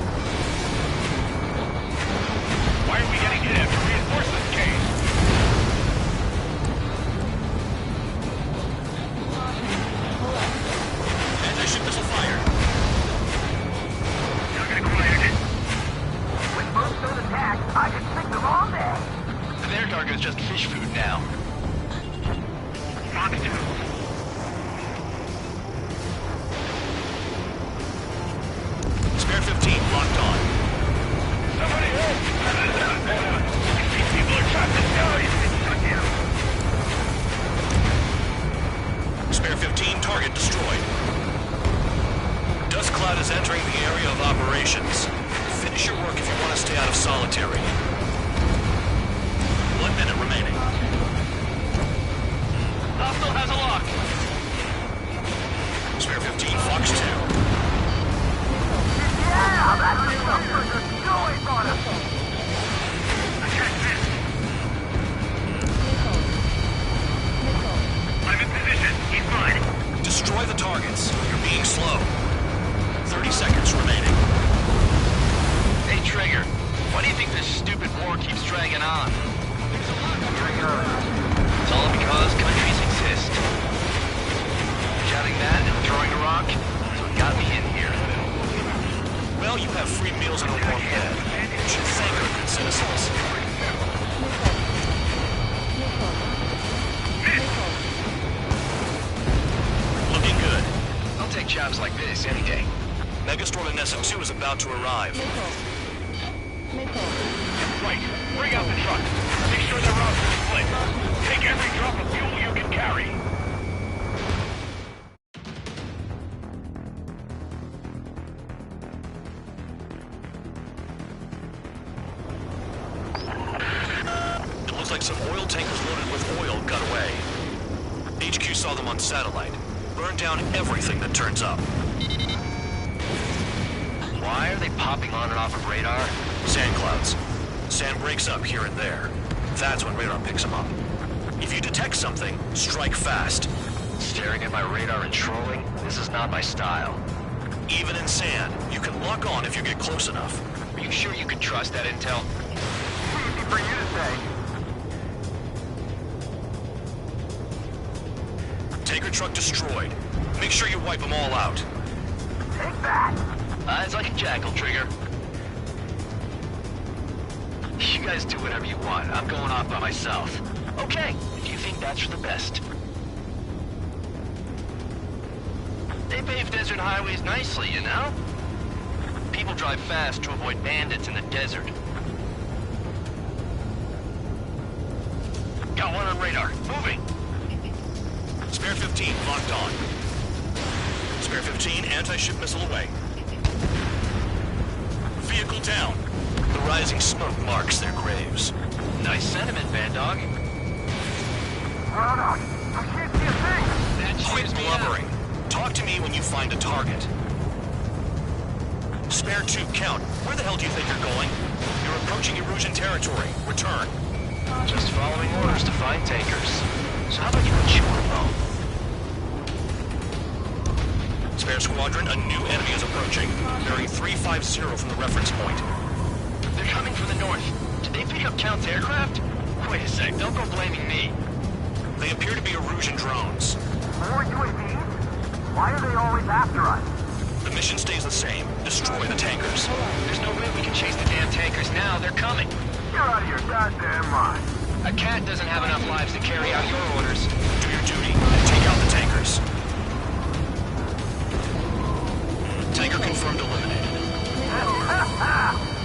D: Why are we getting hit after reinforcements came?
B: Anti-ship missile fired.
D: Target acquired.
F: With most of those attacks, I could stick them all day.
C: Their target is just fish food now.
D: Fox 2.
B: Spare 15, locked on.
D: Somebody help! These people are trapped in galleys.
B: Spare 15, target destroyed. Dust Cloud is entering the area of operations. Finish your work if you want to stay out of solitary. 1 minute remaining.
C: Hostile has a lock.
B: Spare 15, Fox 2.
F: Yeah, that's the stuff. Just going on us.
D: Attack this. I'm in position.
C: think this stupid war keeps dragging on? It's all because countries exist. Shouting that and throwing a rock, so it got me in here.
B: Well, you have free meals and a warm bed. You should thank our good citizens. Looking good.
C: I'll take jobs like this any day.
B: Megastorm in Nessa 2 is about to arrive.
D: Right. Bring out the truck. Make sure the routes are split. Take every drop of fuel you can carry.
B: It looks like some oil tankers loaded with oil got away. HQ saw them on satellite. Burned down everything that turns up.
C: Why are they popping on and off of radar?
B: Sand clouds. Sand breaks up here and there. That's when radar picks them up. If you detect something, strike fast.
C: Staring at my radar and trolling? This is not my style.
B: Even in sand, you can lock on if you get close enough.
C: Are you sure you can trust that intel?
F: Easy for you to say.
B: Tanker truck destroyed. Make sure you wipe them all out.
F: Take that!
C: Eyes like a jackal, Trigger. You guys do whatever you want. I'm going off by myself. Okay, if you think that's for the best. They pave desert highways nicely, you know? People drive fast to avoid bandits in the desert. Got one on radar. Moving.
B: Spare 15 locked on. Spare 15 anti-ship missile away. Vehicle down. The rising smoke marks their graves.
C: Nice sentiment, Bad Dog.
F: Run out! I can't see a thing!
C: That
B: Quit
C: cheers me
B: blubbering. Talk to me when you find a target. Spare 2 count. Where the hell do you think you're going? You're approaching Erusian territory. Return.
C: out. Just following orders to find tankers. So how about you chew on phone?
B: Spare squadron, a new enemy is approaching. Bearing 350 from the reference point.
C: They're coming from the north. Did they pick up Count's aircraft? Wait a sec, don't go blaming me.
B: They appear to be Erusian drones.
F: More UAVs? Why are they always after us?
B: The mission stays the same. Destroy the tankers.
C: There's no way we can chase the damn tankers now. They're coming.
F: You're out of your goddamn mind.
C: A cat doesn't have enough lives to carry out your orders.
B: Do your duty and take out the tankers. Tanker confirmed eliminated.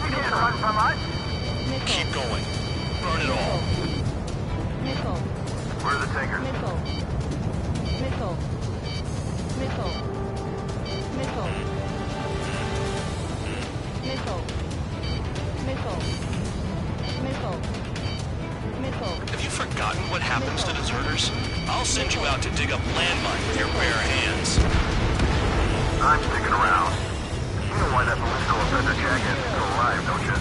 F: You can't run from us.
B: Keep going. Burn it all.
I: Missile.
F: Where are the tankers?
I: Missile. Missile. Missile. Missile. Missile. Missile. Missile. Missile.
B: Have you forgotten what happens to deserters? I'll send you out to dig up landmine with your bare hands.
F: I'm sticking around. You know why that political offender jackass is still alive, don't you?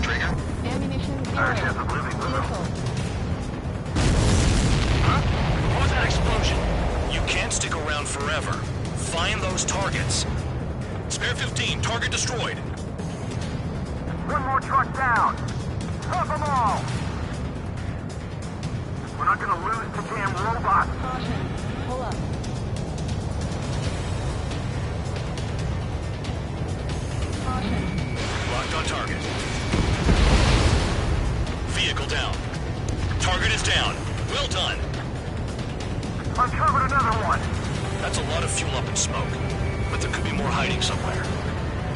C: Trigger?
I: Ammunition zero.
F: Our chance of living with him.
I: Missile.
B: Huh? What was that explosion? You can't stick around forever. Find those targets. Spare 15, target destroyed.
F: One more truck down. Stop them all. We're not gonna lose to damn robots.
I: Caution. Pull up. Caution.
B: Locked on target. Vehicle down. Target is down. Well done.
F: Uncovered another one.
B: That's a lot of fuel up in smoke. But there could be more hiding somewhere.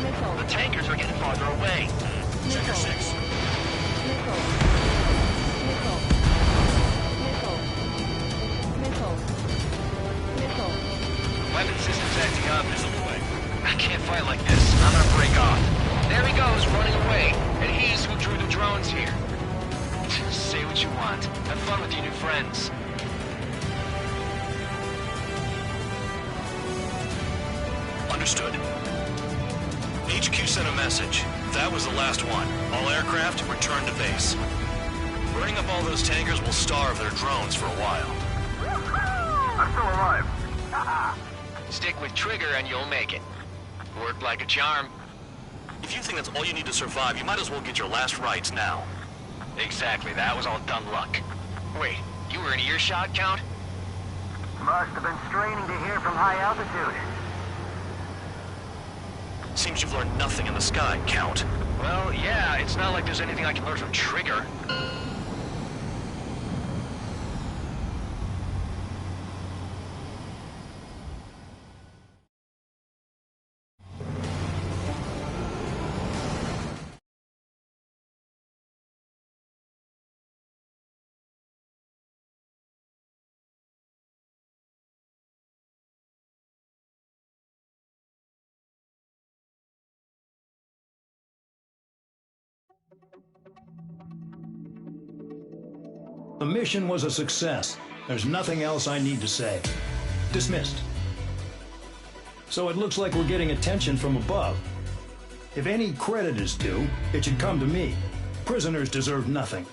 I: Missile.
C: The tankers are getting farther away.
B: Sector 6.
I: Missile. Missile. Missile. Missile. Missile.
C: Weapon system's acting up.
B: Missile away.
C: I can't fight like this. I'm gonna break off. There he goes, running away. And he's who drew the drones here. Say what you want. Have fun with your new friends.
B: Understood. HQ sent a message. That was the last one. All aircraft, return to base. Burning up all those tankers will starve their drones for a while.
F: I'm still alive.
C: Stick with Trigger and you'll make it. Worked like a charm.
B: If you think that's all you need to survive, you might as well get your last rites now.
C: Exactly, that was all dumb luck. Wait, you were in earshot, Count?
F: Must have been straining to hear from high altitude.
B: Seems you've learned nothing in the sky, Count.
C: Well, yeah, it's not like there's anything I can learn from Trigger.
A: The mission was a success. There's nothing else I need to say. Dismissed. So it looks like we're getting attention from above. If any credit is due, it should come to me. Prisoners deserve nothing.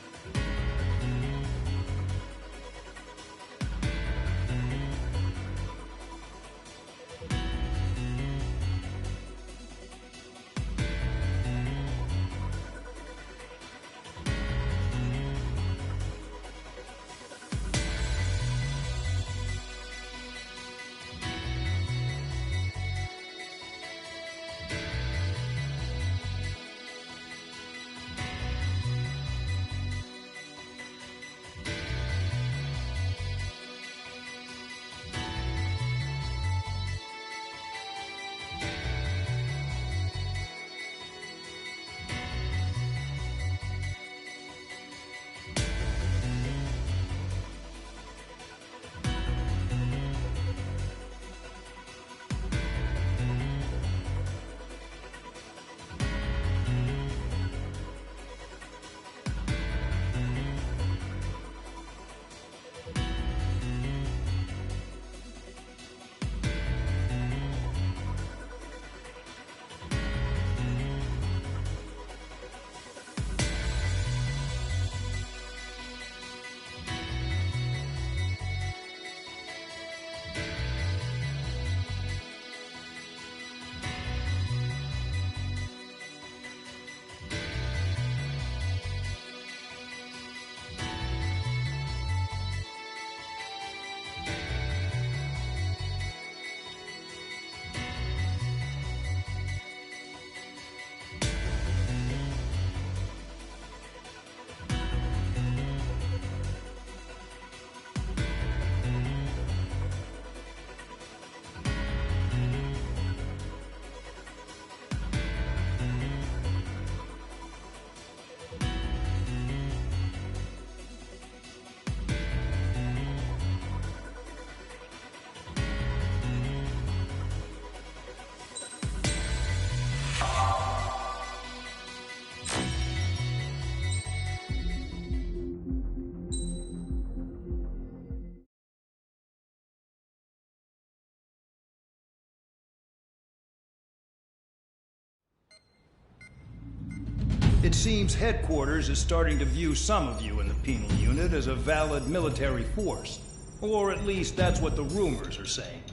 A: It seems headquarters is starting to view some of you in the penal unit as a valid military force. Or at least that's what the rumors are saying.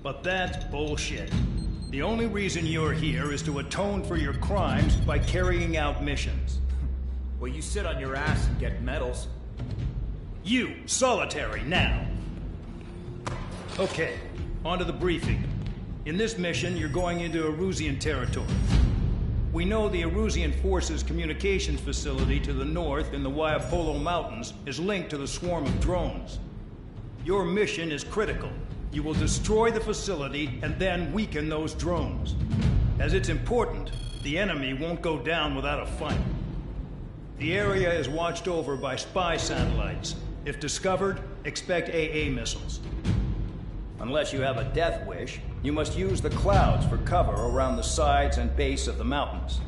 A: But that's bullshit. The only reason you're here is to atone for your crimes by carrying out missions.
J: Well, you sit on your ass and get medals.
A: You, solitary, now. Okay, on to the briefing. In this mission, you're going into Erusian territory. We know the Erusian Forces communications facility to the north in the Waiapolo Mountains is linked to the swarm of drones. Your mission is critical. You will destroy the facility and then weaken those drones. As it's important, the enemy won't go down without a fight. The area is watched over by spy satellites. If discovered, expect AA missiles. Unless you have a death wish, you must use the clouds for cover around the sides and base of the mountains.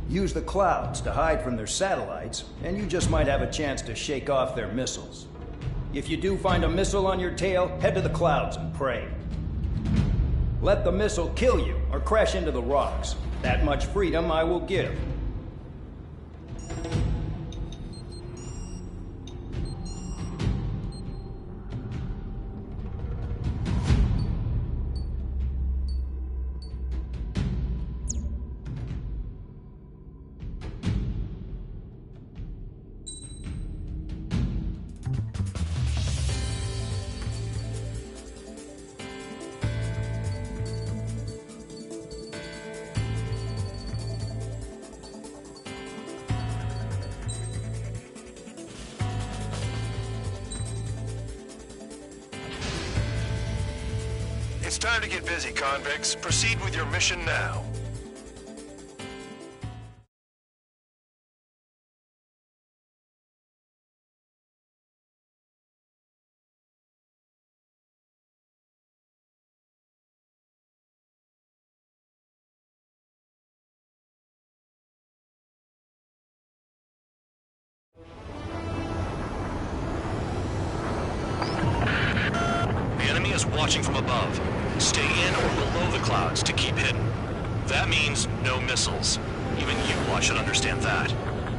A: Use the clouds to hide from their satellites, and you just might have a chance to shake off their missiles. If you do find a missile on your tail, head to the clouds and pray. Let the missile kill you or crash into the rocks. That much freedom I will give.
D: It's time to get busy, convicts. Proceed with your mission now.
B: Watching from above. Stay in or below the clouds to keep hidden. That means no missiles. Even you lot should understand that.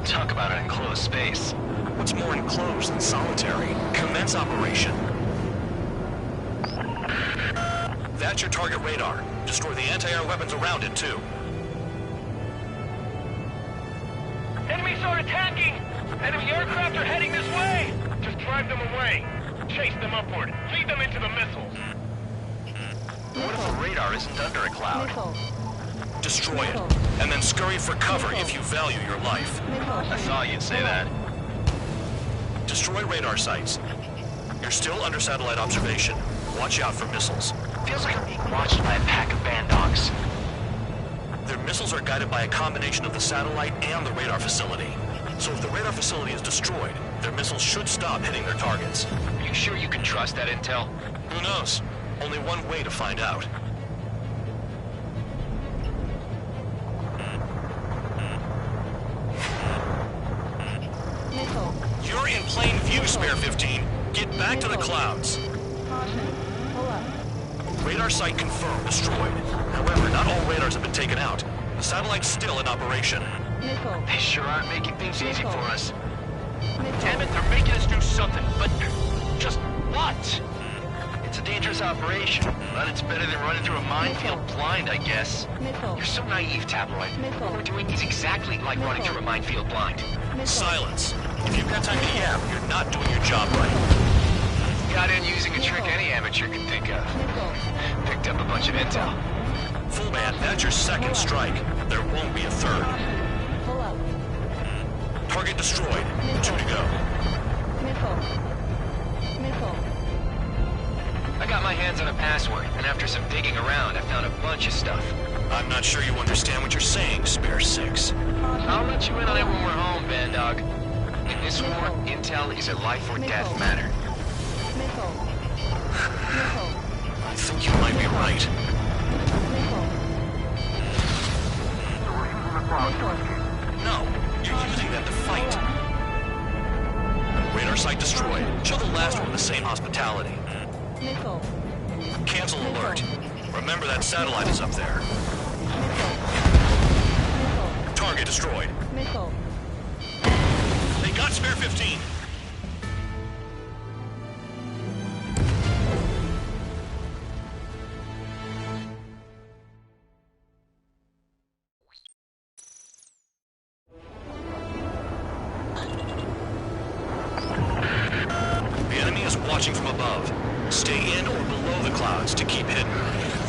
C: Talk about an enclosed space.
B: What's more enclosed than solitary? Commence operation. That's your target radar. Destroy the anti-air weapons around it, too.
D: Enemies are attacking! Enemy aircraft are heading this way! Just drive them away. Chase them upward. Lead them into the missiles.
C: What if the radar isn't under a cloud?
I: Missile.
B: Destroy it, and then scurry for cover if you value your life.
C: I thought you'd say that.
B: Destroy radar sites. You're still under satellite observation. Watch out for missiles.
C: Feels like I'm being watched by a pack of band dogs.
B: Their missiles are guided by a combination of the satellite and the radar facility. So if the radar facility is destroyed, their missiles should stop hitting their targets.
C: Are you sure you can trust that intel?
B: Who knows? Only one way to find out.
I: Missile.
B: You're in plain view, Spare 15. Get back to the clouds.
I: Caution. Pull up.
B: Radar site confirmed destroyed. However, not all radars have been taken out. The satellite's still in operation.
I: Missile.
C: They sure aren't making things easy for us.
I: Missile.
C: Damn it, they're making us do something, but just what? It's a dangerous operation, but it's better than running through a minefield blind, I guess.
I: Missile.
C: You're so naive, Tabloid.
I: Missile.
C: What we're doing is exactly like running through a minefield blind.
I: Missile.
B: Silence. If you've got time to yap, you're not doing your job right.
C: Got in using a trick any amateur could think of.
I: Missile.
C: Picked up a bunch of intel.
B: Full band, that's your second strike. There won't be a third.
I: Pull up.
B: Target destroyed. 2 to go.
I: Missile. Missile.
C: I got my hands on a password, and after some digging around, I found a bunch of stuff.
B: I'm not sure you understand what you're saying, Spare 6.
C: I'll let you in on it when we're home, Band Dog. In this war, intel is a life or death matter.
I: Missile. Missile.
B: I think you might be right.
I: Missile.
B: No, you're using them to fight. Radar site destroyed. Show the last one the same hospitality.
I: Missile.
B: Cancel alert. Remember that satellite is up there.
I: Missile.
B: Target destroyed.
I: Missile.
B: They got Spare 15. The enemy is watching from above. Stay in or below the clouds to keep hidden.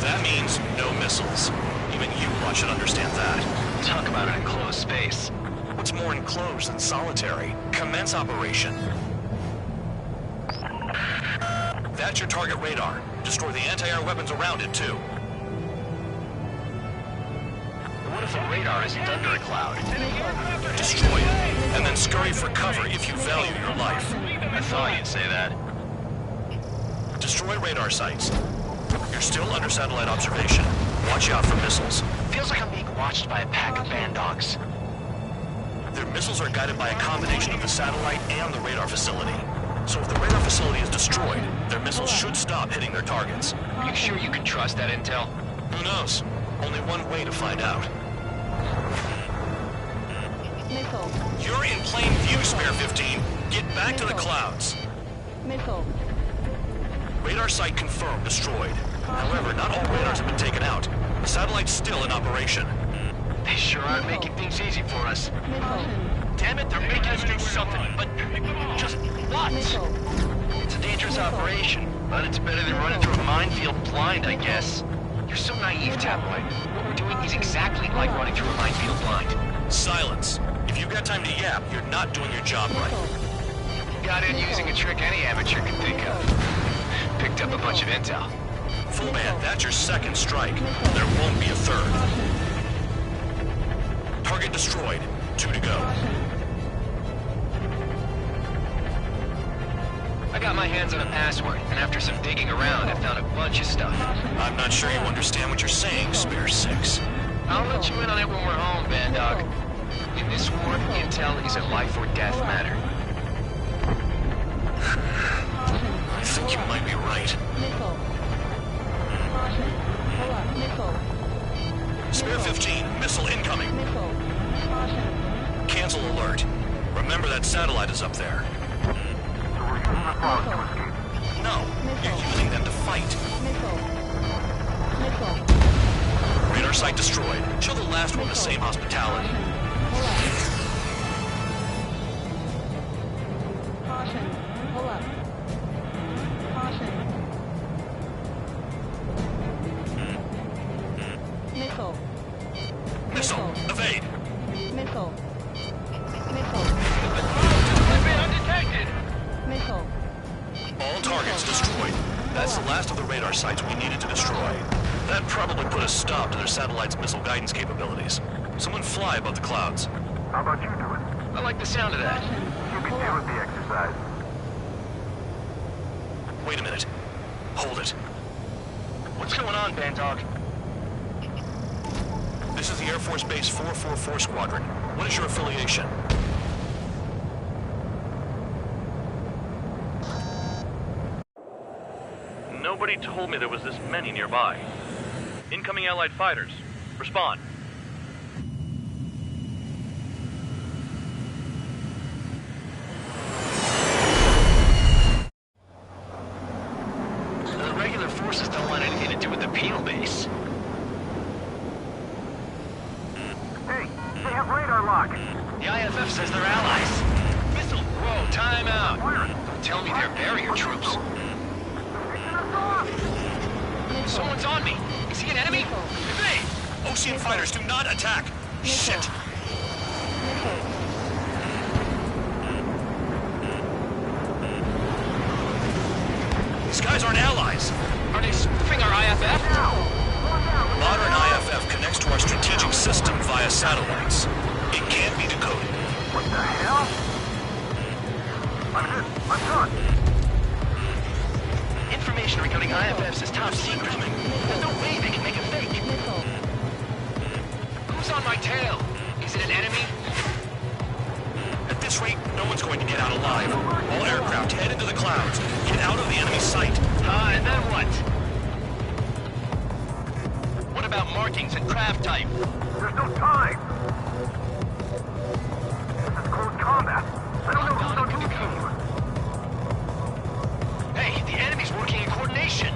B: That means no missiles. Even you lot should understand that.
C: Talk about an enclosed space.
B: What's more enclosed than solitary? Commence operation. That's your target radar. Destroy the anti-air weapons around it, too.
C: What if the radar isn't under a cloud?
B: Destroy it, and then scurry for cover if you value your life.
C: I thought you'd say that.
B: Destroy radar sites. You're still under satellite observation. Watch out for missiles.
C: Feels like I'm being watched by a pack of band dogs.
B: Their missiles are guided by a combination of the satellite and the radar facility. So if the radar facility is destroyed, their missiles should stop hitting their targets.
C: Are you sure you can trust that intel?
B: Who knows? Only one way to find out.
I: Missile.
B: You're in plain view, Spare 15. Get back to the clouds.
I: Missile.
B: Radar site confirmed destroyed. However, not all radars have been taken out. The satellite's still in operation.
C: They sure aren't making things easy for us.
I: Missile.
C: Damn it, they're making us do something, but just what?
I: Missile.
C: It's a dangerous operation, but it's better than running through a minefield blind, I guess. You're so naive, Tabloid. What we're doing is exactly like running through a minefield blind.
B: Silence. If you've got time to yap, you're not doing your job right.
C: Got in using a trick any amateur could think of. Picked up a bunch of intel.
B: Full band, that's your second strike. There won't be a third. Target destroyed. 2 to go.
C: I got my hands on a password, and after some digging around, I found a bunch of stuff.
B: I'm not sure you understand what you're saying, Spare 6.
C: I'll let you in on it when we're home, Bandog. In this war, intel is a life or death matter.
B: I think you might be right.
I: Missile. Caution. Pull up. Missile.
B: Spare 15, missile incoming.
I: Missile. Caution.
B: Cancel alert. Remember that satellite is up there.
I: Missile.
B: No, you're using them to fight.
I: Missile. Missile.
B: Radar site destroyed. Show the last one the same hospitality.
I: Pull up. Caution. Pull up. Caution. Missile.
B: Missile, evade.
I: Missile. Missile.
C: I've been undetected!
I: Missile.
B: All targets destroyed. That's the last of the radar sites we needed to destroy. That probably put a stop to their satellite's missile guidance capabilities. Someone fly above the clouds.
D: How about you do it?
C: I like the sound of that.
D: You can deal with the exercise.
B: Wait a minute. Hold it.
C: What's going on, Bandog?
B: This is the Air Force Base 444 Squadron. What is your affiliation?
K: Nobody told me there was this many nearby. Incoming Allied fighters. Respond.
C: The regular forces don't want anything to do with the Peel base.
D: Hey, they have radar lock.
C: The IFF says they're allies. Missile, whoa, time out. Don't tell me they're barrier troops. Someone's on me. Is he an enemy? Evade!
B: Ocean fighters, do not attack! Shit! These guys aren't allies!
C: Are they spoofing our IFF?
B: Modern IFF connects to our strategic system via satellites. It can't be decoded.
D: What the hell? I'm hit. I'm done.
C: Information regarding IFFs is top secret. There's no way they can make a fake. Who's on my tail? Is it an enemy?
B: At this rate, no one's going to get out alive. All aircraft head into the clouds. Get out of the enemy sight.
C: And then what? What about markings and craft type?
D: There's no time. This is close combat. I don't know who's on whose team.
C: Hey, the enemy's working in coordination.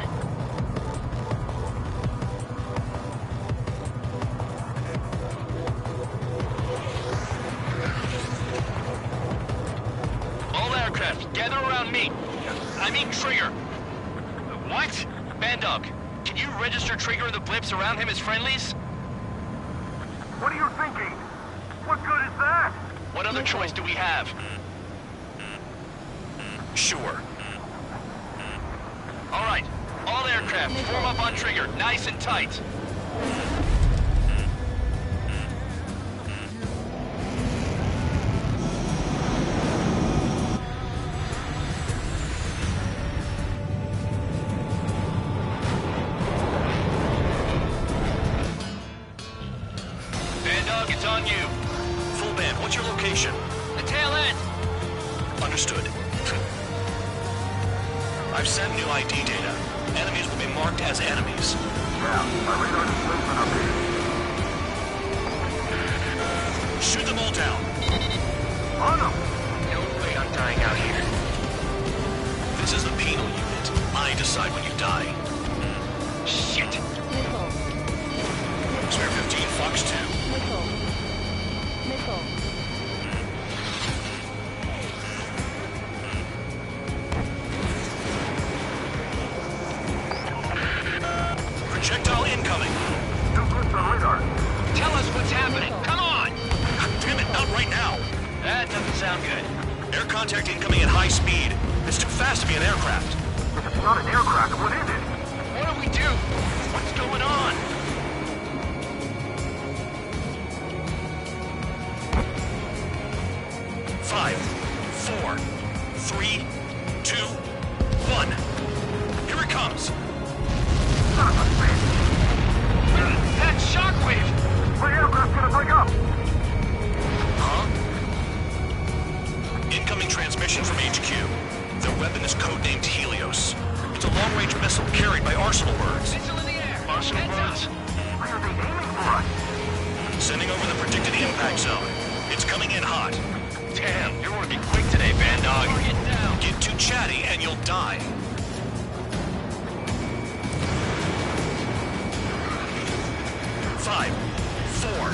C: All aircraft, gather around me. I mean Trigger. What? Bandog, can you register Trigger and the blips around him as friendlies?
D: What are you thinking? What good is that?
C: What other choice do we have?
B: Sure.
C: All right, all aircraft, form up on Trigger, nice and tight. Bandog, it's on you.
B: Full band, what's your location?
C: The tail end.
B: Understood. I've sent new ID data. Enemies will be marked as enemies.
D: Yeah, my radar displacement updated.
B: Shoot them all down.
D: On them!
C: No way I'm dying out here.
B: This is the penal unit. I decide when you die.
C: Shit!
I: Missile.
B: Spare 15, Fox 2.
I: Missile. Missile.
B: Projectile incoming.
D: Two blips on radar.
C: Tell us what's happening. Come on!
B: Damn it, not right now.
C: That doesn't sound good.
B: Air contact incoming at high speed. It's too fast to be an aircraft.
D: If it's not an aircraft, what is it?
C: What are we Dude, what's going on?
B: Five, four, three, two, one. Here it comes.
C: That shockwave!
F: My aircraft's gonna break up!
B: Huh? Incoming transmission from HQ. Their weapon is codenamed Helios. It's a long-range missile carried by Arsenal birds.
C: Missile in the air!
D: Arsenal
C: Heads
D: birds.
C: up.
F: Why are they aiming for us?
B: Sending over the predicted impact zone. It's coming in hot.
C: Damn, you're working quick today, Bandog. Target down.
B: Get too chatty and you'll die. Five, four,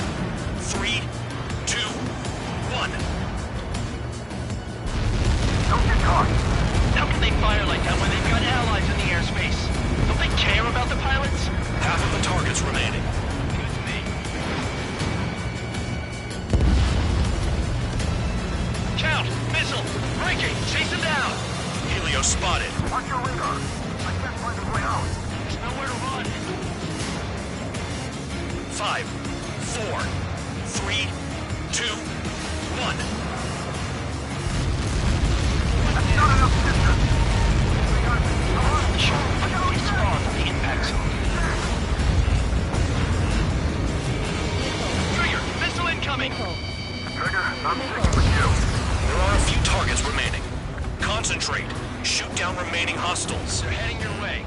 B: three, two, one.
F: Don't get caught!
C: How can they fire like that when they've got allies in the airspace? Don't they care about the pilots?
B: Half of the targets remaining.
C: Good to me. Count! Missile! Breaking! Chase him down!
B: Helios spotted.
F: Watch your radar! I can't find a way out!
C: There's nowhere to run.
B: Five, four, three, two, one.
F: That's not enough distance!
C: Respawn on the impact zone. Trigger! Missile incoming!
F: Trigger, I'm sticking with you.
B: There are a few targets remaining. Concentrate. Shoot down remaining hostiles.
C: They're heading your way.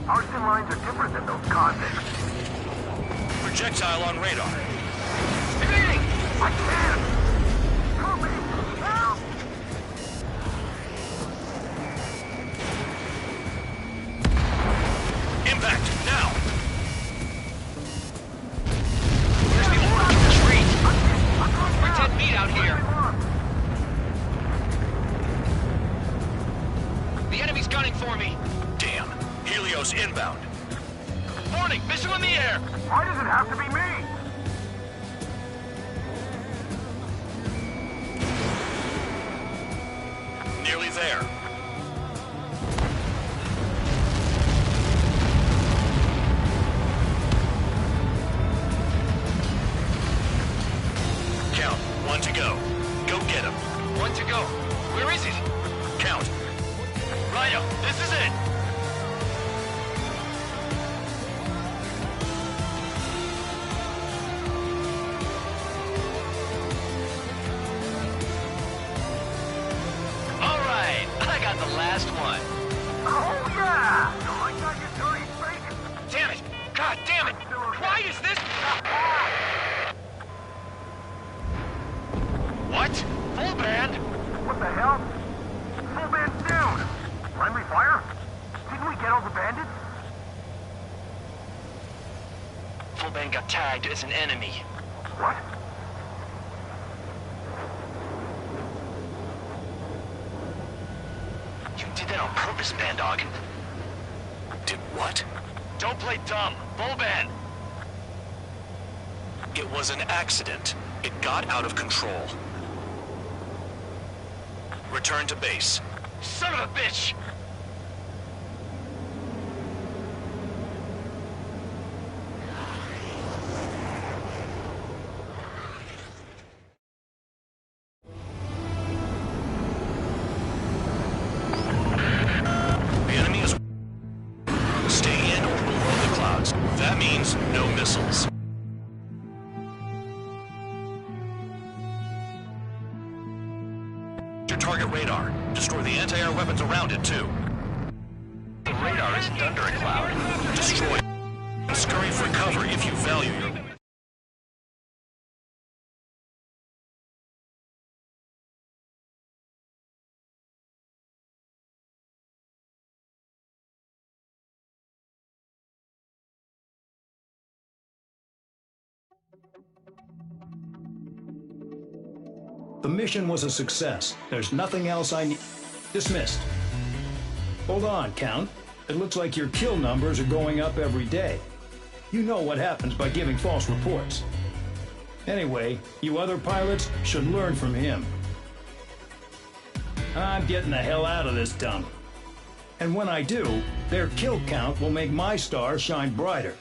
F: Our sim lines are different than those convicts.
B: Projectile on radar.
F: Evading! I can't! Help me! Help!
B: Impact, now!
C: Where's the order to retreat? We're dead meat out here. The enemy's gunning for me.
B: Damn. Helios inbound.
C: Warning! Missile in the air!
F: Why does it have to be me?
B: Nearly there. Count. One to go. Go get him.
C: One to go. Where is it?
B: Count.
C: Rhino, this is it! Alright, I got the last one.
F: Oh yeah! You like that, you dirty freak?
C: Damn it! God damn it! Why is this... What? Full band?
F: What the hell? Full band's down! Friendly fire? Didn't we get all the bandits?
C: Full band got tagged as an enemy.
F: What?
C: You did that on purpose, Bandog.
B: Did what?
C: Don't play dumb. Full band.
B: It was an accident. It got out of control. Return to base.
C: Son of a bitch!
B: The enemy is... Stay in or below the clouds. That means no missiles. Your target radar. Destroy the anti-air weapons around it, too.
C: The radar isn't under a cloud.
B: Destroy it. And scurry for cover if you value your...
A: The mission was a success. There's nothing else I need. Dismissed. Hold on, Count. It looks like your kill numbers are going up every day. You know what happens by giving false reports. Anyway, you other pilots should learn from him. I'm getting the hell out of this dump. And when I do, their kill count will make my star shine brighter.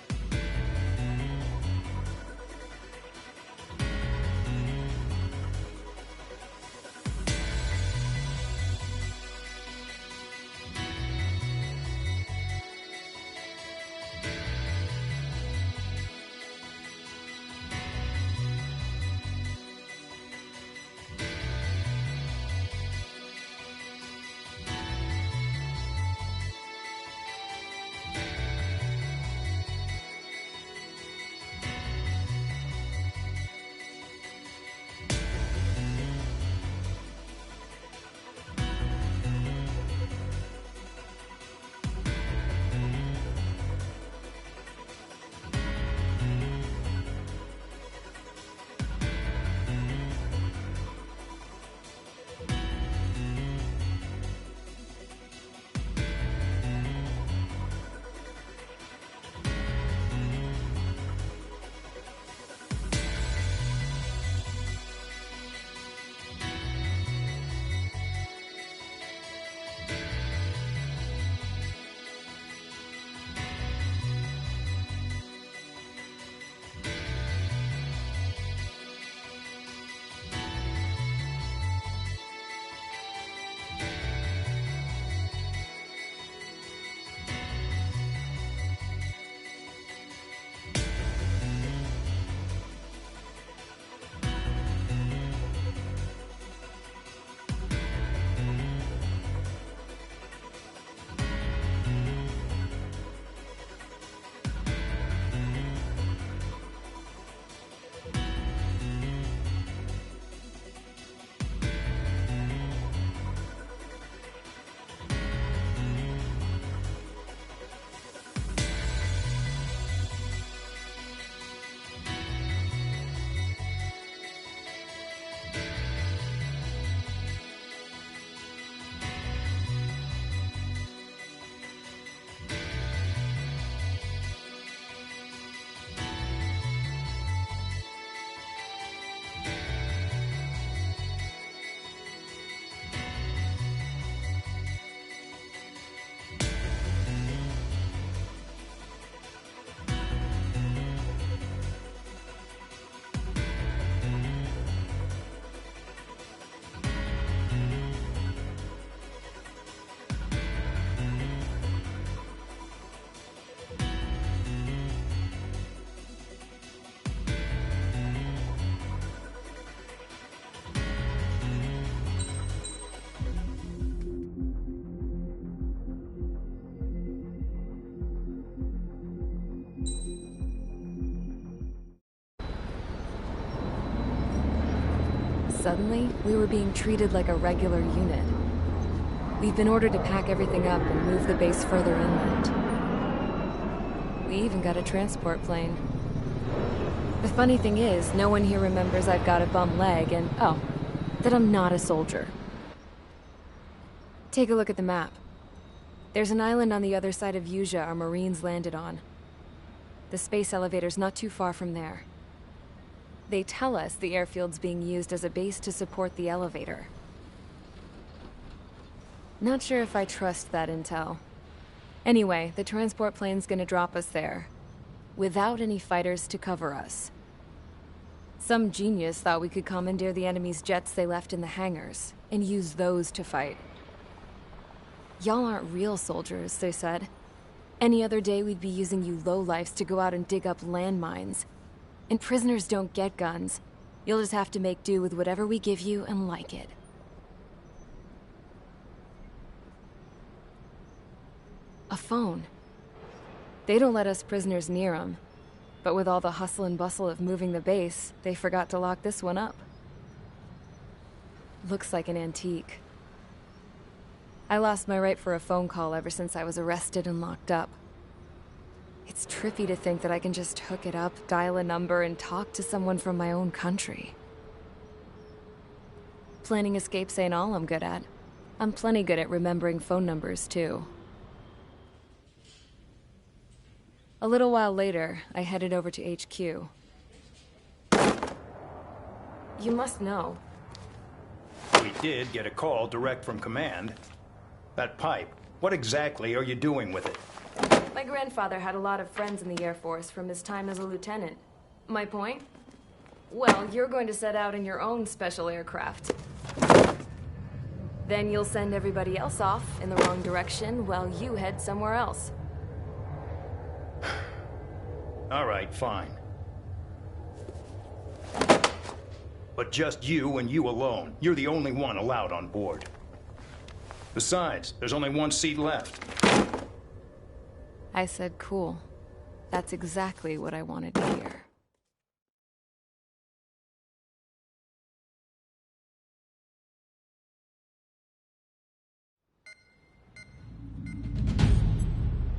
E: Suddenly, we were being treated like a regular unit. We've been ordered to pack everything up and move the base further inland. We even got a transport plane. The funny thing is, no one here remembers I've got a bum leg and, oh, that I'm not a soldier. Take a look at the map. There's an island on the other side of Yuja our Marines landed on. The space elevator's not too far from there. They tell us the airfield's being used as a base to support the elevator. Not sure if I trust that intel. Anyway, the transport plane's gonna drop us there, without any fighters to cover us. Some genius thought we could commandeer the enemy's jets they left in the hangars, and use those to fight. Y'all aren't real soldiers, they said. Any other day we'd be using you lowlifes to go out and dig up landmines. And prisoners don't get guns. You'll just have to make do with whatever we give you and like it. A phone. They don't let us prisoners near them. But with all the hustle and bustle of moving the base, they forgot to lock this one up. Looks like an antique. I lost my right for a phone call ever since I was arrested and locked up. It's trippy to think that I can just hook it up, dial a number, and talk to someone from my own country. Planning escapes ain't all I'm good at. I'm plenty good at remembering phone numbers, too. A little while later, I headed over to HQ. You must know.
A: We did get a call direct from command. That pipe, what exactly are you doing with it?
E: My grandfather had a lot of friends in the Air Force from his time as a lieutenant. My point? Well, you're going to set out in your own special aircraft. Then you'll send everybody else off in the wrong direction while you head somewhere else.
A: All right, fine. But just you and you alone. You're the only one allowed on board. Besides, there's only one seat left.
E: I said cool. That's exactly what I wanted to hear.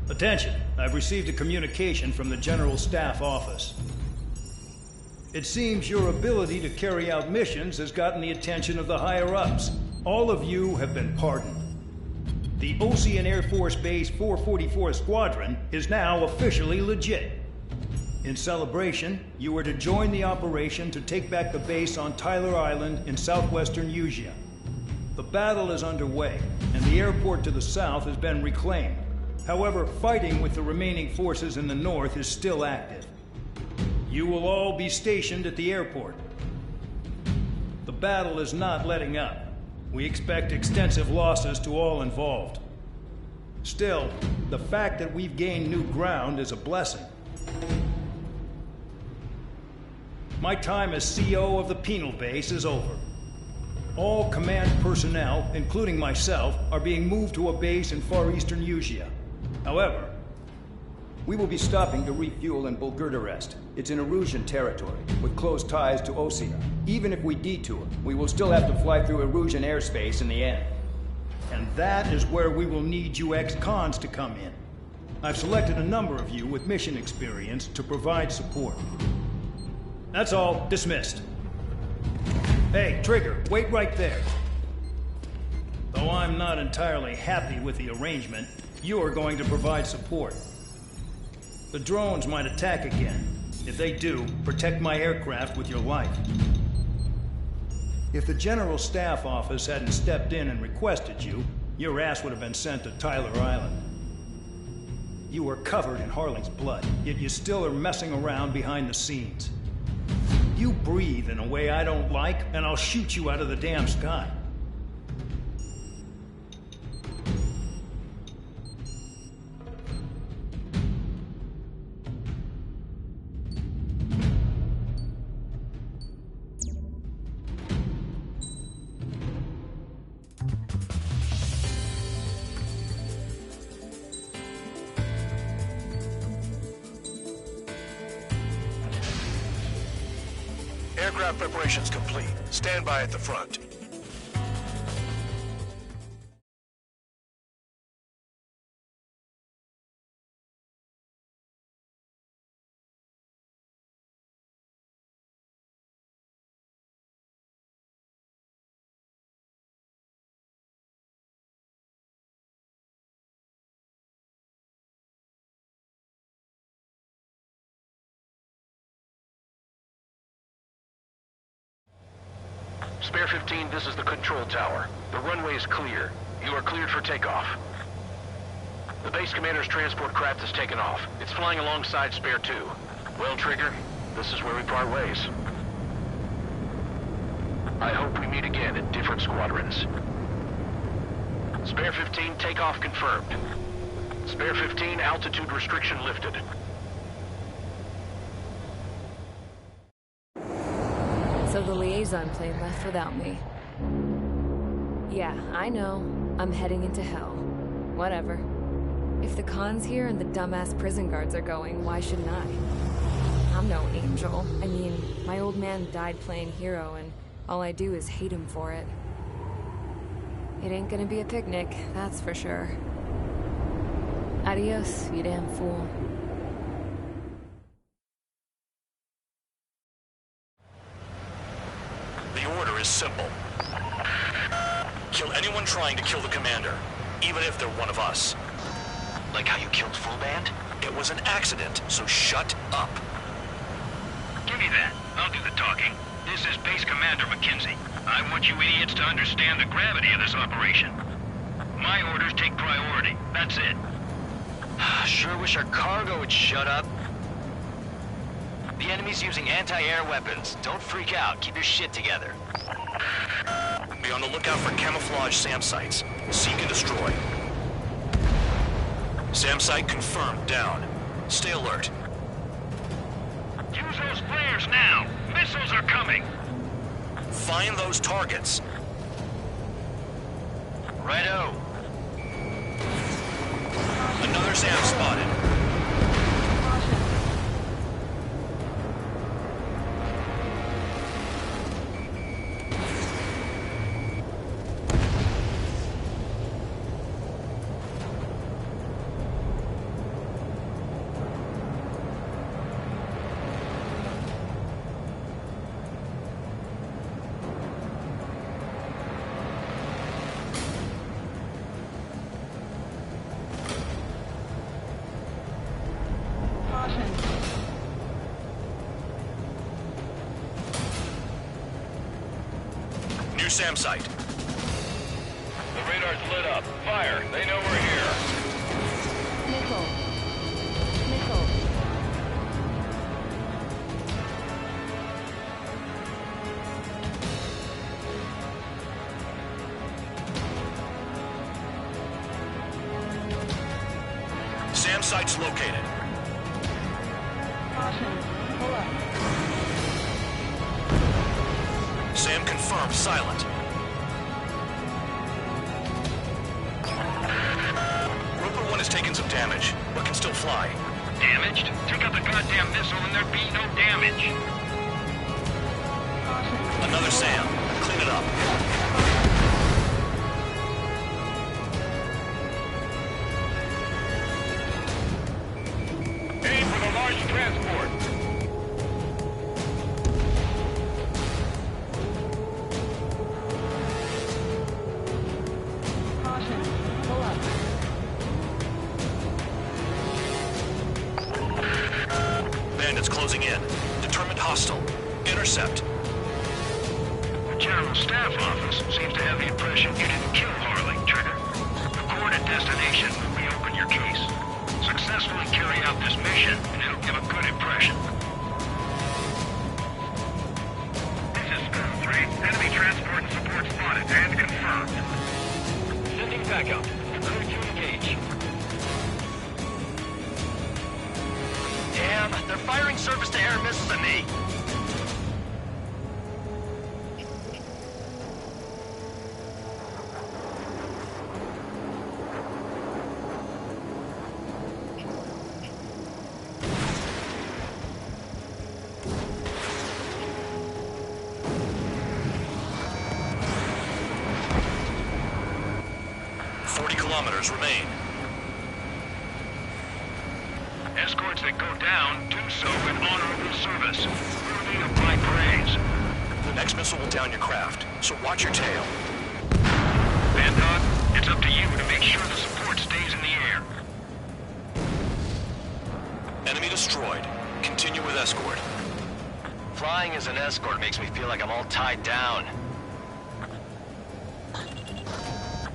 A: Attention, I've received a communication from the General Staff Office. It seems your ability to carry out missions has gotten the attention of the higher-ups. All of you have been pardoned. The Ocean Air Force Base 444 Squadron is now officially legit. In celebration, you are to join the operation to take back the base on Tyler Island in southwestern Usea. The battle is underway, and the airport to the south has been reclaimed. However, fighting with the remaining forces in the north is still active. You will all be stationed at the airport. The battle is not letting up. We expect extensive losses to all involved. Still, the fact that we've gained new ground is a blessing. My time as CO of the penal base is over. All command personnel, including myself, are being moved to a base in far eastern Usea. However, we will be stopping to refuel in Bulgurdarest. It's in Erusian territory, with close ties to Osea. Even if we detour, we will still have to fly through Erusian airspace in the end. And that is where we will need you ex-cons to come in. I've selected a number of you with mission experience to provide support. That's all. Dismissed. Hey, Trigger, wait right there. Though I'm not entirely happy with the arrangement, you are going to provide support. The drones might attack again. If they do, protect my aircraft with your life. If the General Staff Office hadn't stepped in and requested you, your ass would have been sent to Tyler Island. You were covered in Harling's blood, yet you still are messing around behind the scenes. You breathe in a way I don't like, and I'll shoot you out of the damn sky.
D: Aircraft preparations complete. Stand by at the front.
C: Spare 15, this is the control tower. The runway is clear. You are cleared for takeoff. The base commander's transport craft has taken off. It's flying alongside Spare 2. Well, Trigger, this is where we part ways. I hope we meet again in different squadrons. Spare 15, takeoff confirmed. Spare 15, altitude restriction lifted.
E: So the liaison plane left without me. Yeah, I know. I'm heading into hell. Whatever. If the cons here and the dumbass prison guards are going, why shouldn't I? I'm no angel. I mean, my old man died playing hero, and all I do is hate him for it. It ain't gonna be a picnic, that's for sure. Adios, you damn fool.
B: The order is simple. Kill anyone trying to kill the commander, even if they're one of us.
C: Like how you killed Full Band?
B: It was an accident, so shut up.
C: Give me that. I'll do the talking. This is Base Commander McKenzie. I want you idiots to understand the gravity of this operation. My orders take priority. That's it. Sure wish our cargo would shut up. The enemy's using anti-air weapons. Don't freak out. Keep your shit together.
B: Be on the lookout for camouflage SAM sites. Seek and destroy. SAM site confirmed. Down. Stay alert.
C: Use those flares now. Missiles are coming.
B: Find those targets.
C: Righto.
B: Another SAM spotted. New SAM site.
D: The radar's lit up. Fire. They know we're here.
I: Missile. Missile.
B: SAM site's located.
I: Caution. Pull up.
B: SAM confirmed. Silent. Roper 1 has taken some damage, but can still fly.
C: Damaged? Take out the goddamn missile and there'd be no damage.
B: Another SAM. Clean it up.
D: Aim for the large transport.
I: Caution. Pull up.
B: Bandits closing in. Determined hostile. Intercept.
C: The General Staff Office seems to have the impression you didn't kill Harley, Trigger. Report at destination. Reopen your case. Successfully carry out this mission, and it'll give a good impression. This is Skull 3. Enemy transport and support spotted and confirmed. Sending backup. Ready to engage.
B: Damn, they're firing surface-to-air missiles at me. Kilometers remain.
C: Escorts that go down do so in honorable service, worthy of my praise.
B: The next missile will down your craft, so watch your tail.
C: Bandog, it's up to you to make sure the support stays in the air.
B: Enemy destroyed. Continue with escort.
C: Flying as an escort makes me feel like I'm all tied down.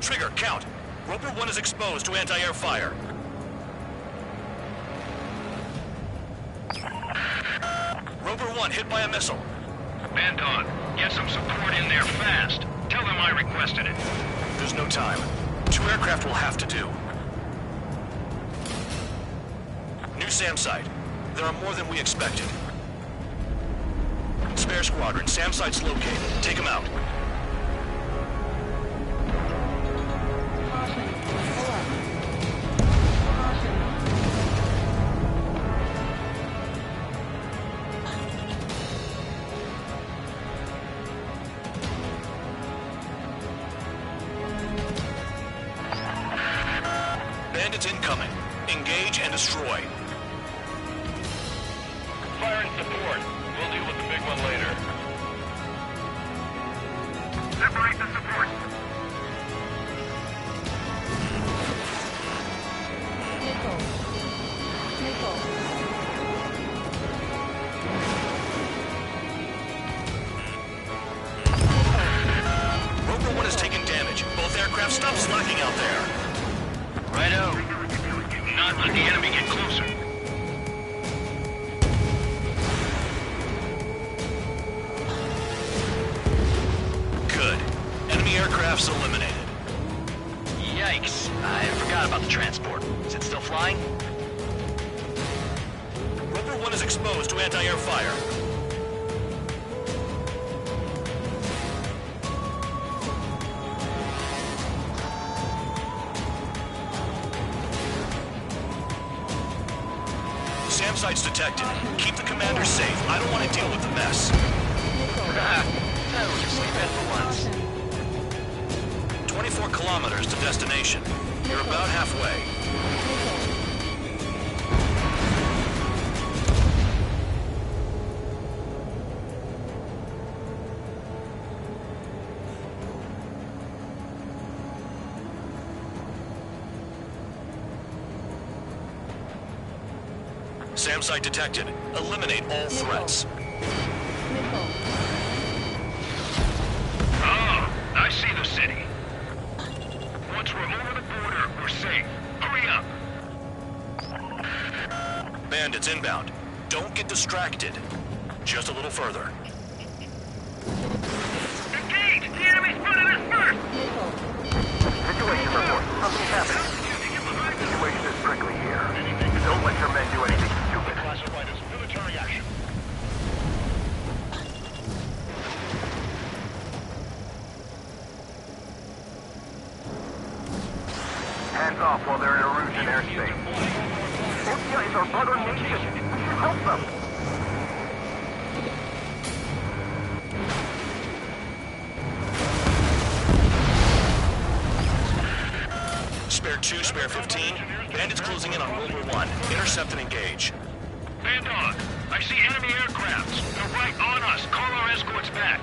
B: Trigger, count. Roper 1 is exposed to anti-air fire. Roper 1 hit by a missile.
C: Bandog, get some support in there fast. Tell them I requested it.
B: There's no time. 2 aircraft will have to do. New SAM site. There are more than we expected. Spare squadron, SAM site's located. Take them out.
I: Caution. Pull up. Caution.
B: Bandits incoming. Engage and destroy.
D: Fire and support. We'll deal with the big one later.
C: Separate the support.
I: Missile. Missile.
B: aircraft's eliminated.
C: Yikes. I forgot about the transport. Is it still flying?
B: Roper 1 is exposed to anti-air fire. SAM sites detected. Keep the commander safe. I don't want to deal with the mess.
C: Tell him to sleep in for once.
B: 24 kilometers to destination. You're about halfway. SAM site detected. Eliminate all threats.
D: Oh, I see the city. Once we're over the border, we're safe. Hurry up.
B: Bandits inbound. Don't get distracted. Just a little further.
D: Engage! The enemy spotted us first!
F: Situation report. Something's happening. Situation is prickly here. Don't let your men do anything stupid.
D: Classified as military action.
F: Hands off while they're in Erusian airspace. Orkia is our brother nation. We should help them.
B: Spare 2, spare 15. Bandits closing in on Roper 1. Intercept and engage.
D: Bandog, I see enemy aircrafts. They're right on us. Call our escorts back.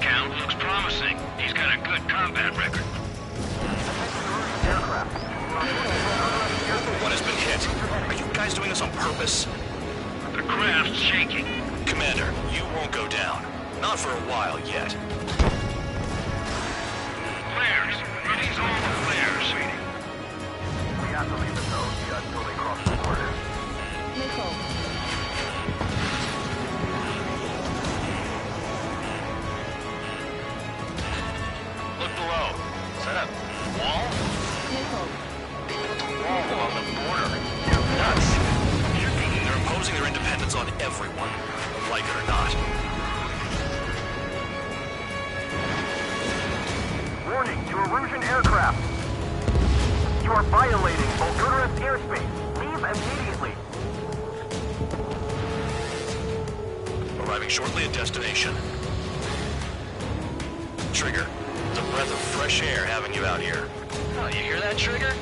D: Count looks promising. He's got a good combat record.
B: Roper 1 has been hit. Are you guys doing this on purpose?
D: The craft's shaking.
B: Commander, you won't go down. Not for a while yet.
D: Flares. Release all the flares.
F: We have to leave the zone until they cross the border.
C: Look below. Is that a wall? Wall along the border. You're nuts.
B: They're imposing their independence on everyone, like it or not.
F: Warning to Erusian aircraft. You are violating Volgurus airspace. Leave immediately.
B: Arriving shortly at destination. Trigger, it's a breath of fresh air having you out here.
C: Oh, you hear that, Trigger?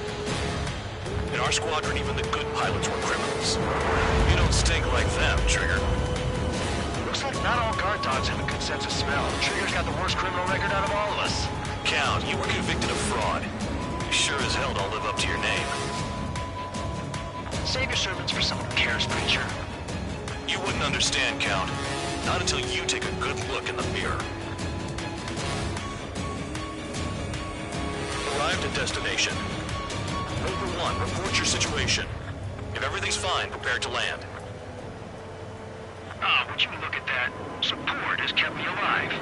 B: In our squadron, even the good pilots were criminals. You don't stink like them, Trigger.
C: Looks like not all guard dogs have a good sense of smell. Trigger's got the worst criminal record out of all of us.
B: Count, you were convicted of fraud. You sure as hell don't live up to your name.
C: Save your sermons for someone who cares, preacher.
B: You wouldn't understand, Count. Not until you take a good look in the mirror. Arrived at destination. Roper 1, report your situation. If everything's fine, prepare to land.
D: Ah, would you look at that? Support has kept me alive.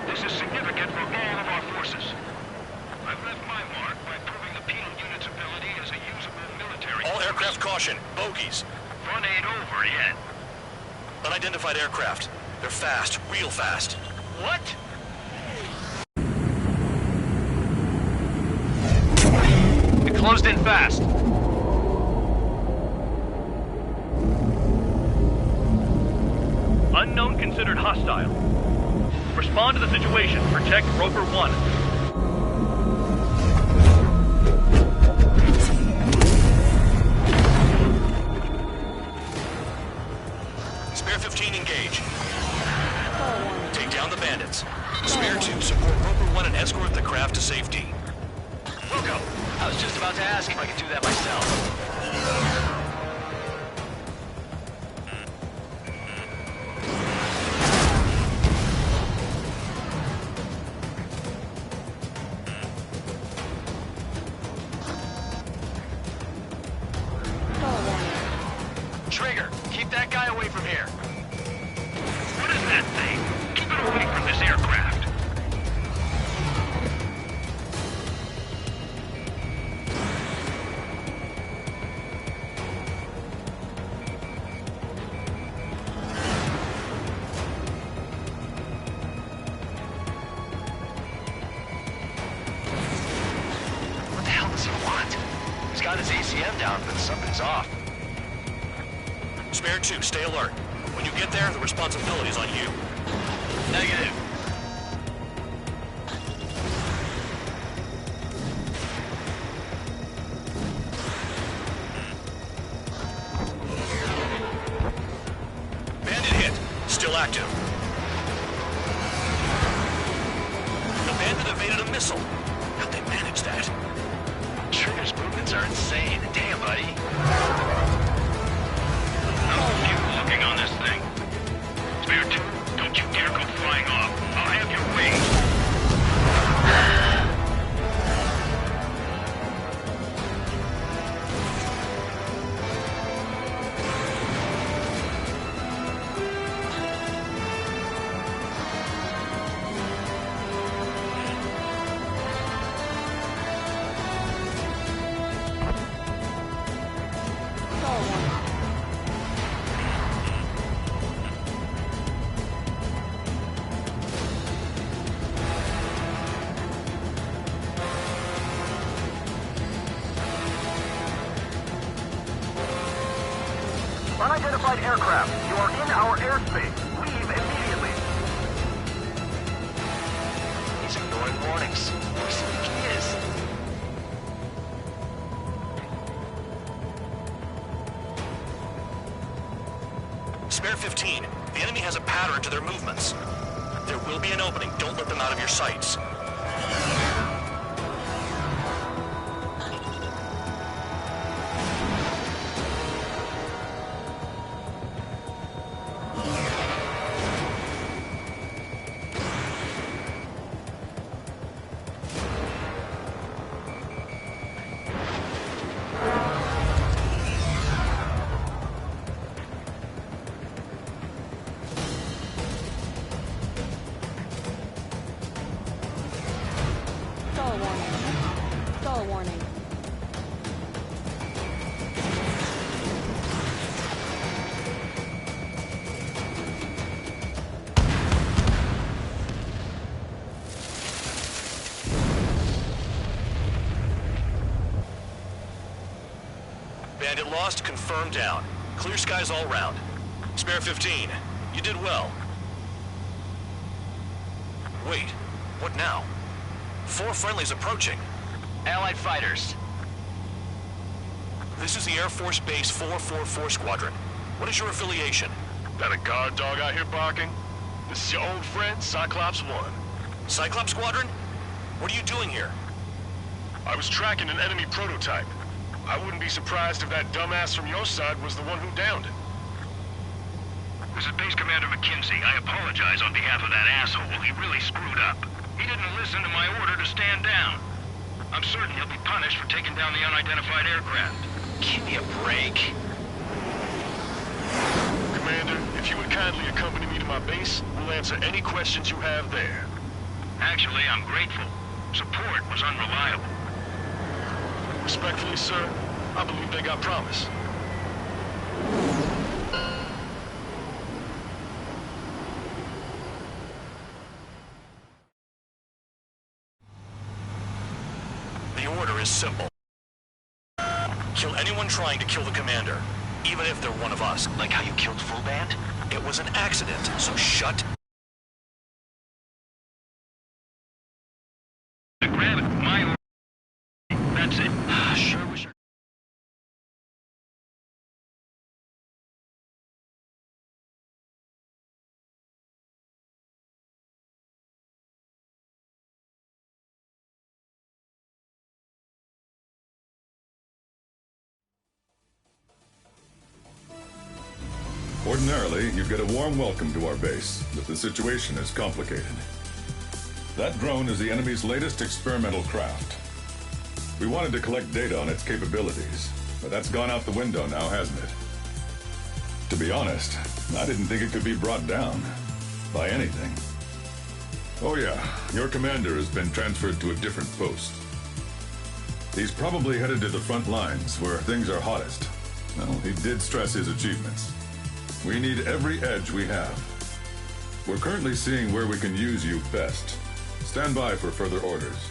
D: This is significant for all of our forces. I've left my mark by proving the penal unit's ability as a usable military...
B: All aircraft caution, bogies.
D: Run ain't over yet.
B: Unidentified aircraft. They're fast, real fast.
D: What?
C: It closed in fast.
K: Unknown considered hostile. Respond to the situation. Protect Roper 1.
B: Spare 15 engage. Take down the bandits. Spare 2 support Roper 1 and escort the craft to safety.
C: We'll go. I was just about to ask if I could do that myself. Trigger, keep that guy away from here.
D: What is that thing? Keep it away from this aircraft.
C: RPM down, but something's off.
B: Spare 2, stay alert. When you get there, the responsibility's on you.
C: Negative.
B: Bandit hit. Still active. The bandit evaded a missile. How'd they manage that?
C: Trigger's movements are insane. Damn, buddy.
D: I'm confused looking on this thing. Spare 2, don't you dare go flying off. I'll have your wings.
F: Unidentified aircraft, you are in our airspace. Leave immediately.
C: He's ignoring warnings. Who does he think he is?
B: Spare 15. The enemy has a pattern to their movements. There will be an opening. Don't let them out of your sights.
I: Stall warning.
B: Bandit lost, confirmed down. Clear skies all round. Spare 15. You did well. Wait, what now? 4 friendlies approaching.
C: Allied fighters.
B: This is the Air Force Base 444 Squadron. What is your affiliation?
D: That a guard dog out here barking? This is your old friend, Cyclops 1.
B: Cyclops Squadron? What are you doing here?
D: I was tracking an enemy prototype. I wouldn't be surprised if that dumbass from your side was the one who downed it.
L: This is Base Commander McKinsey. I apologize on behalf of that asshole. He really screwed up. He didn't listen to my order to stand down. I'm certain he'll be punished for taking down the unidentified aircraft.
C: Give me a break.
D: Commander, if you would kindly accompany me to my base, we'll answer any questions you have there.
L: Actually, I'm grateful. Support was unreliable.
D: Respectfully, sir, I believe they got promise.
B: The order is simple. Kill anyone trying to kill the commander, even if they're one of us.
C: Like how you killed Full Band?
B: It was an accident, so shut.
L: Grab it. My order. That's it.
B: Sure was your...
M: Ordinarily, you'd get a warm welcome to our base, but the situation is complicated. That drone is the enemy's latest experimental craft. We wanted to collect data on its capabilities, but that's gone out the window now, hasn't it? To be honest, I didn't think it could be brought down by anything. Oh yeah, your commander has been transferred to a different post. He's probably headed to the front lines, where things are hottest. Well, he did stress his achievements. We need every edge we have. We're currently seeing where we can use you best. Stand by for further orders.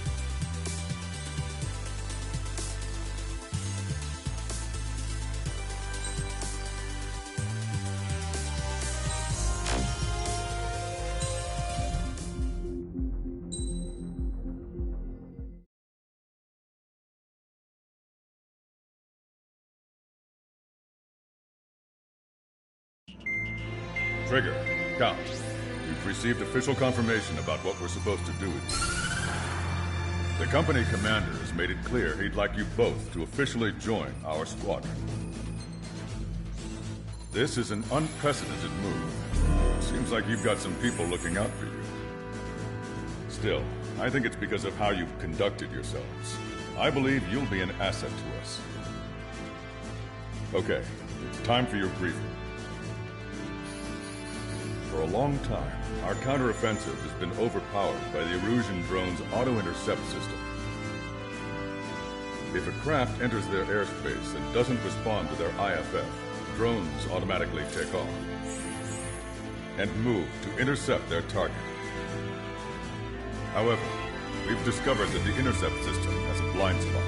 M: Trigger, Count, we've received official confirmation about what we're supposed to do with you. The company commander has made it clear he'd like you both to officially join our squadron. This is an unprecedented move. Seems like you've got some people looking out for you. Still, I think it's because of how you've conducted yourselves. I believe you'll be an asset to us. Okay, it's time for your briefing. For a long time, our counteroffensive has been overpowered by the Erusian drone's auto-intercept system. If a craft enters their airspace and doesn't respond to their IFF, drones automatically take off and move to intercept their target. However, we've discovered that the intercept system has a blind spot.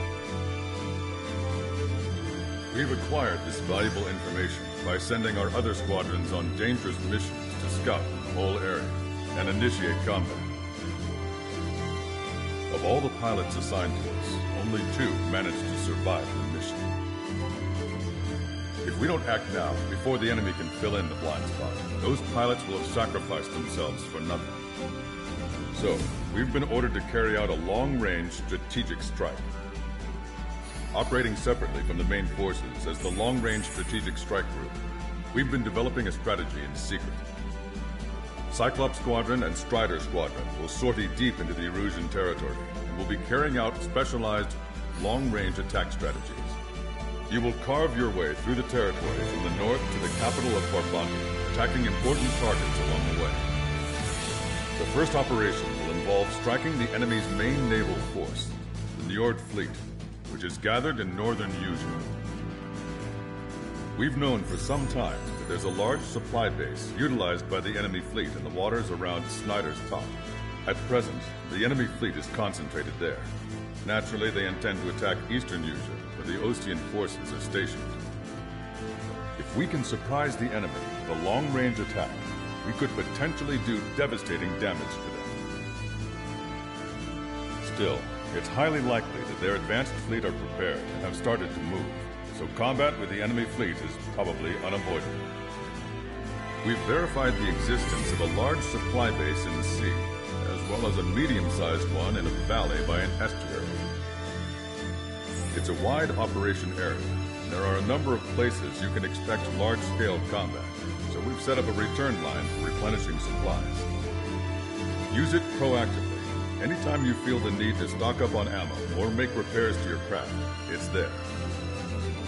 M: We've acquired this valuable information by sending our other squadrons on dangerous missions to scout the whole area and initiate combat. Of all the pilots assigned to us, only 2 managed to survive the mission. If we don't act now, before the enemy can fill in the blind spot, those pilots will have sacrificed themselves for nothing. So, we've been ordered to carry out a long-range strategic strike. Operating separately from the main forces as the Long-Range Strategic Strike Group, we've been developing a strategy in secret. Cyclops Squadron and Strider Squadron will sortie deep into the Erusian territory and will be carrying out specialized long-range attack strategies. You will carve your way through the territory from the north to the capital of Farbanti, attacking important targets along the way. The first operation will involve striking the enemy's main naval force, the Njord Fleet, which is gathered in northern Usea. We've known for some time that there's a large supply base utilized by the enemy fleet in the waters around Snyder's Top. At present, the enemy fleet is concentrated there. Naturally, they intend to attack eastern Usea, where the Ostian forces are stationed. If we can surprise the enemy with a long-range attack, we could potentially do devastating damage to them. Still, it's highly likely that their advanced fleet are prepared and have started to move, so combat with the enemy fleet is probably unavoidable. We've verified the existence of a large supply base in the sea, as well as a medium-sized one in a valley by an estuary. It's a wide operation area, and there are a number of places you can expect large-scale combat, so we've set up a return line for replenishing supplies. Use it proactively. Anytime you feel the need to stock up on ammo or make repairs to your craft, it's there.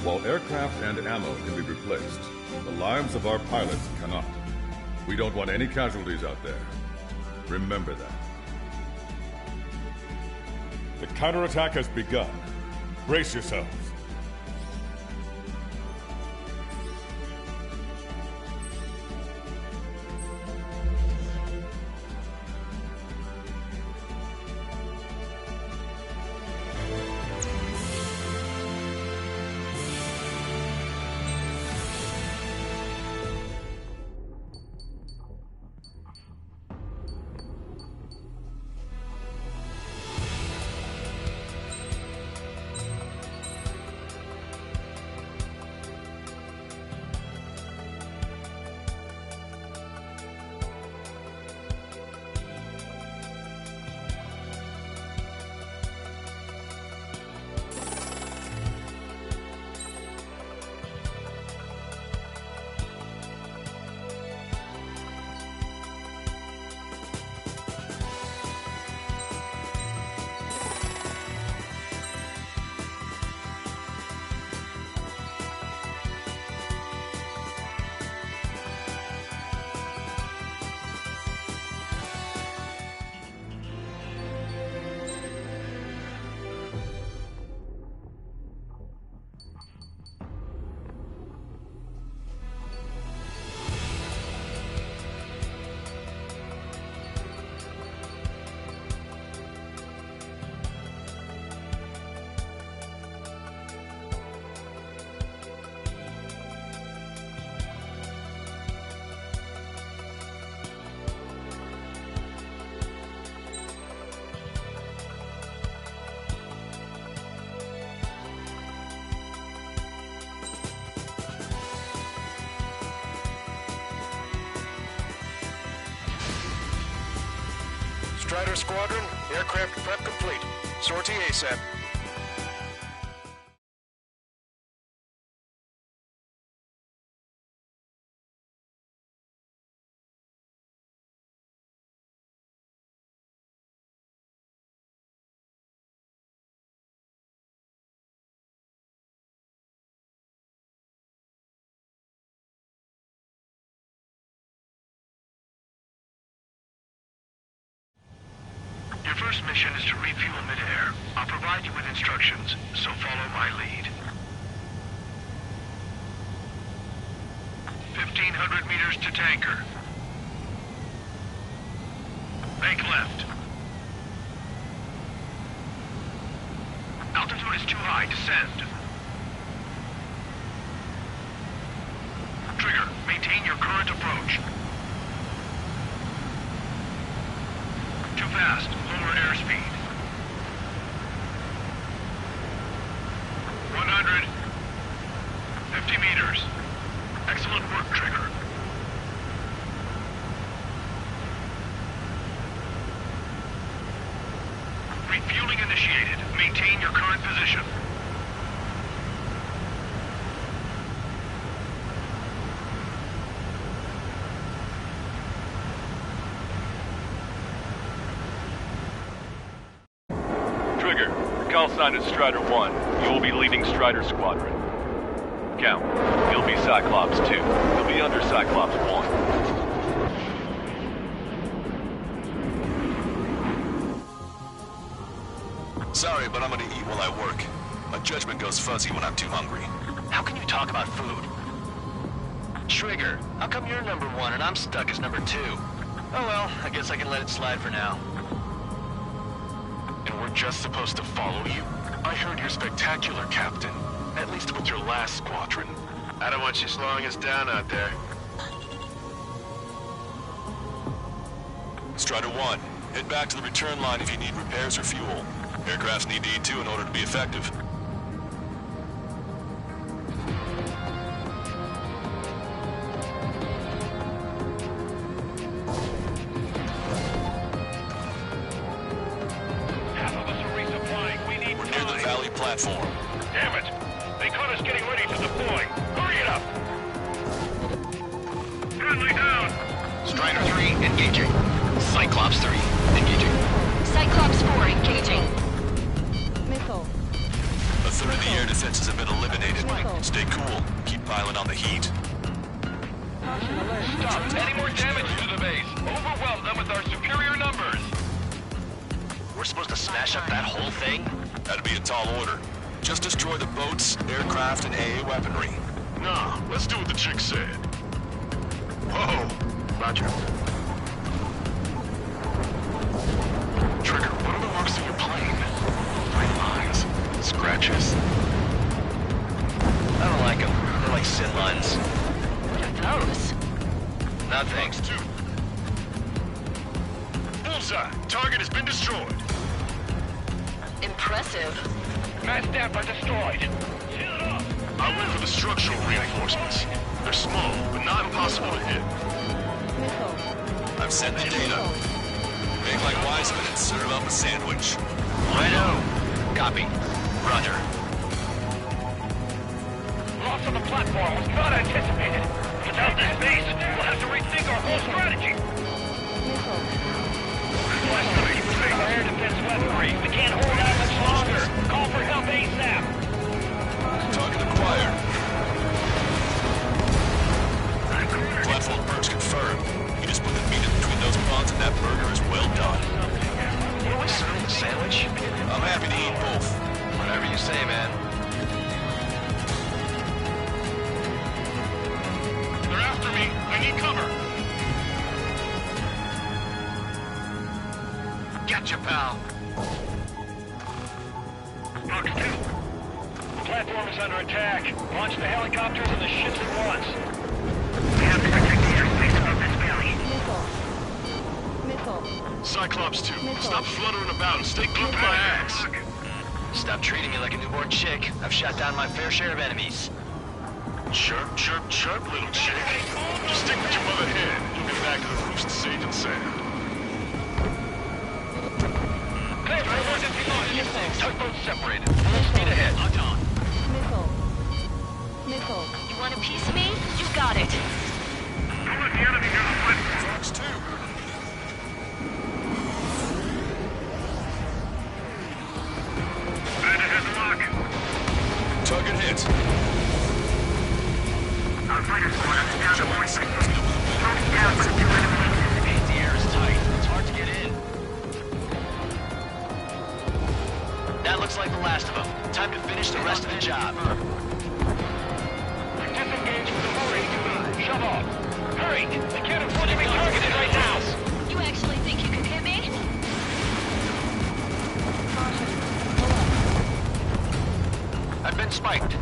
M: While aircraft and ammo can be replaced, the lives of our pilots cannot. We don't want any casualties out there. Remember that. The counterattack has begun. Brace yourselves.
D: Strider Squadron, aircraft prep complete. Sortie ASAP.
L: Your first mission is to refuel midair. I'll provide you with instructions, so follow my lead. 1,500 meters to tanker. Bank left. Altitude is too high. Descend. Trigger, maintain your current approach. Too fast. Lower airspeed. 100. 50 meters. Excellent work, Trigger. Refueling initiated. Maintain your current position.
K: Call sign is Strider 1. You will be leading Strider Squadron. Count. You'll be Cyclops 2. You'll be under Cyclops 1.
B: Sorry, but I'm gonna eat while I work. My judgment goes fuzzy when I'm too hungry.
C: How can you talk about food? Trigger, how come you're number 1 and I'm stuck as number 2? Oh well, I guess I can let it slide for now.
D: And we're just supposed to follow you? I heard you're spectacular, Captain. At least with your last squadron. I don't want you slowing us down out there.
B: Strider 1, head back to the return line if you need repairs or fuel. Aircrafts need E2 in order to be effective. Platform.
L: Damn it! They caught us getting ready to deploy. Hurry it up! Friendly down!
C: Strider 3, engaging. Cyclops 3, engaging.
G: Cyclops 4, engaging.
I: Missile.
B: A third of the air defenses have been eliminated.
I: Missile.
B: Stay cool. Keep piling on the heat.
I: Caution alert.
L: Stop! Any more damage to the base! Overwhelm them with our superior numbers!
C: We're supposed to smash up that whole thing?
B: That'd be a tall order. Just destroy the boats, aircraft, and AA weaponry.
D: Nah, let's do what the chick said. Whoa!
C: Roger.
D: Trigger, what are the marks on your plane? Bright lines. Scratches.
C: I don't like them. They're like sin lines.
G: What are those?
C: Nothing.
D: Bullseye! Target has been destroyed.
G: Impressive.
L: Mass staff are destroyed.
D: I went for the structural reinforcements. They're small, but not impossible to hit.
I: Missile.
B: I've sent the data. Make like Wiseman and serve up a sandwich.
C: Righto. Copy. Roger.
L: Loss of the platform was not anticipated. Without this base, we'll have to rethink our whole strategy.
I: Missile.
L: Air defense weaponry. We can't hold out much longer. Call for help ASAP.
B: Talking to choir. Platform perks confirmed. You just put the meat in between those buns and that burger is well done.
C: What are we serving, a sandwich?
B: I'm happy to eat both.
C: Whatever you say, man.
D: They're after me. I need cover.
C: Gotcha, pal.
L: Box 2. The platform is under attack. Launch the helicopters and the ships at once.
G: We have to protect the airspace above this valley.
I: Missile.
D: Cyclops 2, stop fluttering about and stay glued to my ass.
C: Stop treating me like a newborn chick. I've shot down my fair share of enemies.
D: Chirp, chirp, chirp, little chick. Just stick with your mother hen and you'll get back to the roost safe and sound.
C: Tugboats separated. Full speed ahead. Locked on.
I: Missile. Missile.
G: You want a piece of me? You got it.
D: Don't let the enemy near the platform.
B: Fox 2.
D: Bad ahead lock.
B: Target hit.
F: Our fighter squad is down to 46. Throwing down for the two enemies.
C: Anti-air is tight. It's hard to get in. That looks like the last of them. Time to finish the rest of the job.
L: Disengage from the war ATV. Shove off. Hurry! I can't afford to be targeted right now!
G: You actually think you can hit me?
C: I've been spiked.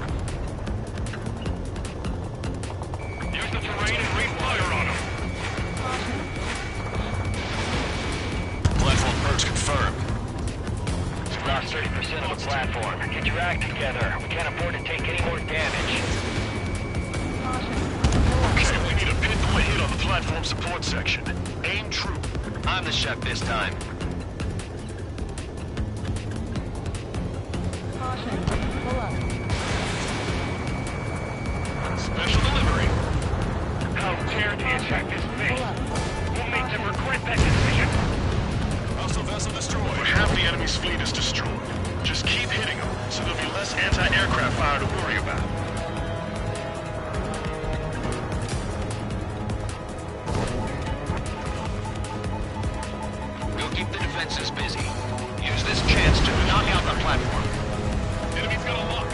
L: Use the terrain and re-fire on them.
B: Platform purge confirmed.
L: We've lost 30% of the platform. Get your act together. We can't afford to take any more damage.
D: Okay, we need a pinpoint hit on the platform support section. Aim true.
C: I'm the chef this time.
I: Caution. Pull up.
D: Special delivery.
L: How dare they attack this thing?
I: Pull up.
L: We'll make them regret that decision.
B: Hostile vessel destroyed.
D: Half the enemy's fleet is destroyed. Just keep hitting them, so there'll be less anti-aircraft fire to worry about.
C: We'll keep the defenses busy. Use this chance to knock out the platform.
D: Enemy's got a lock.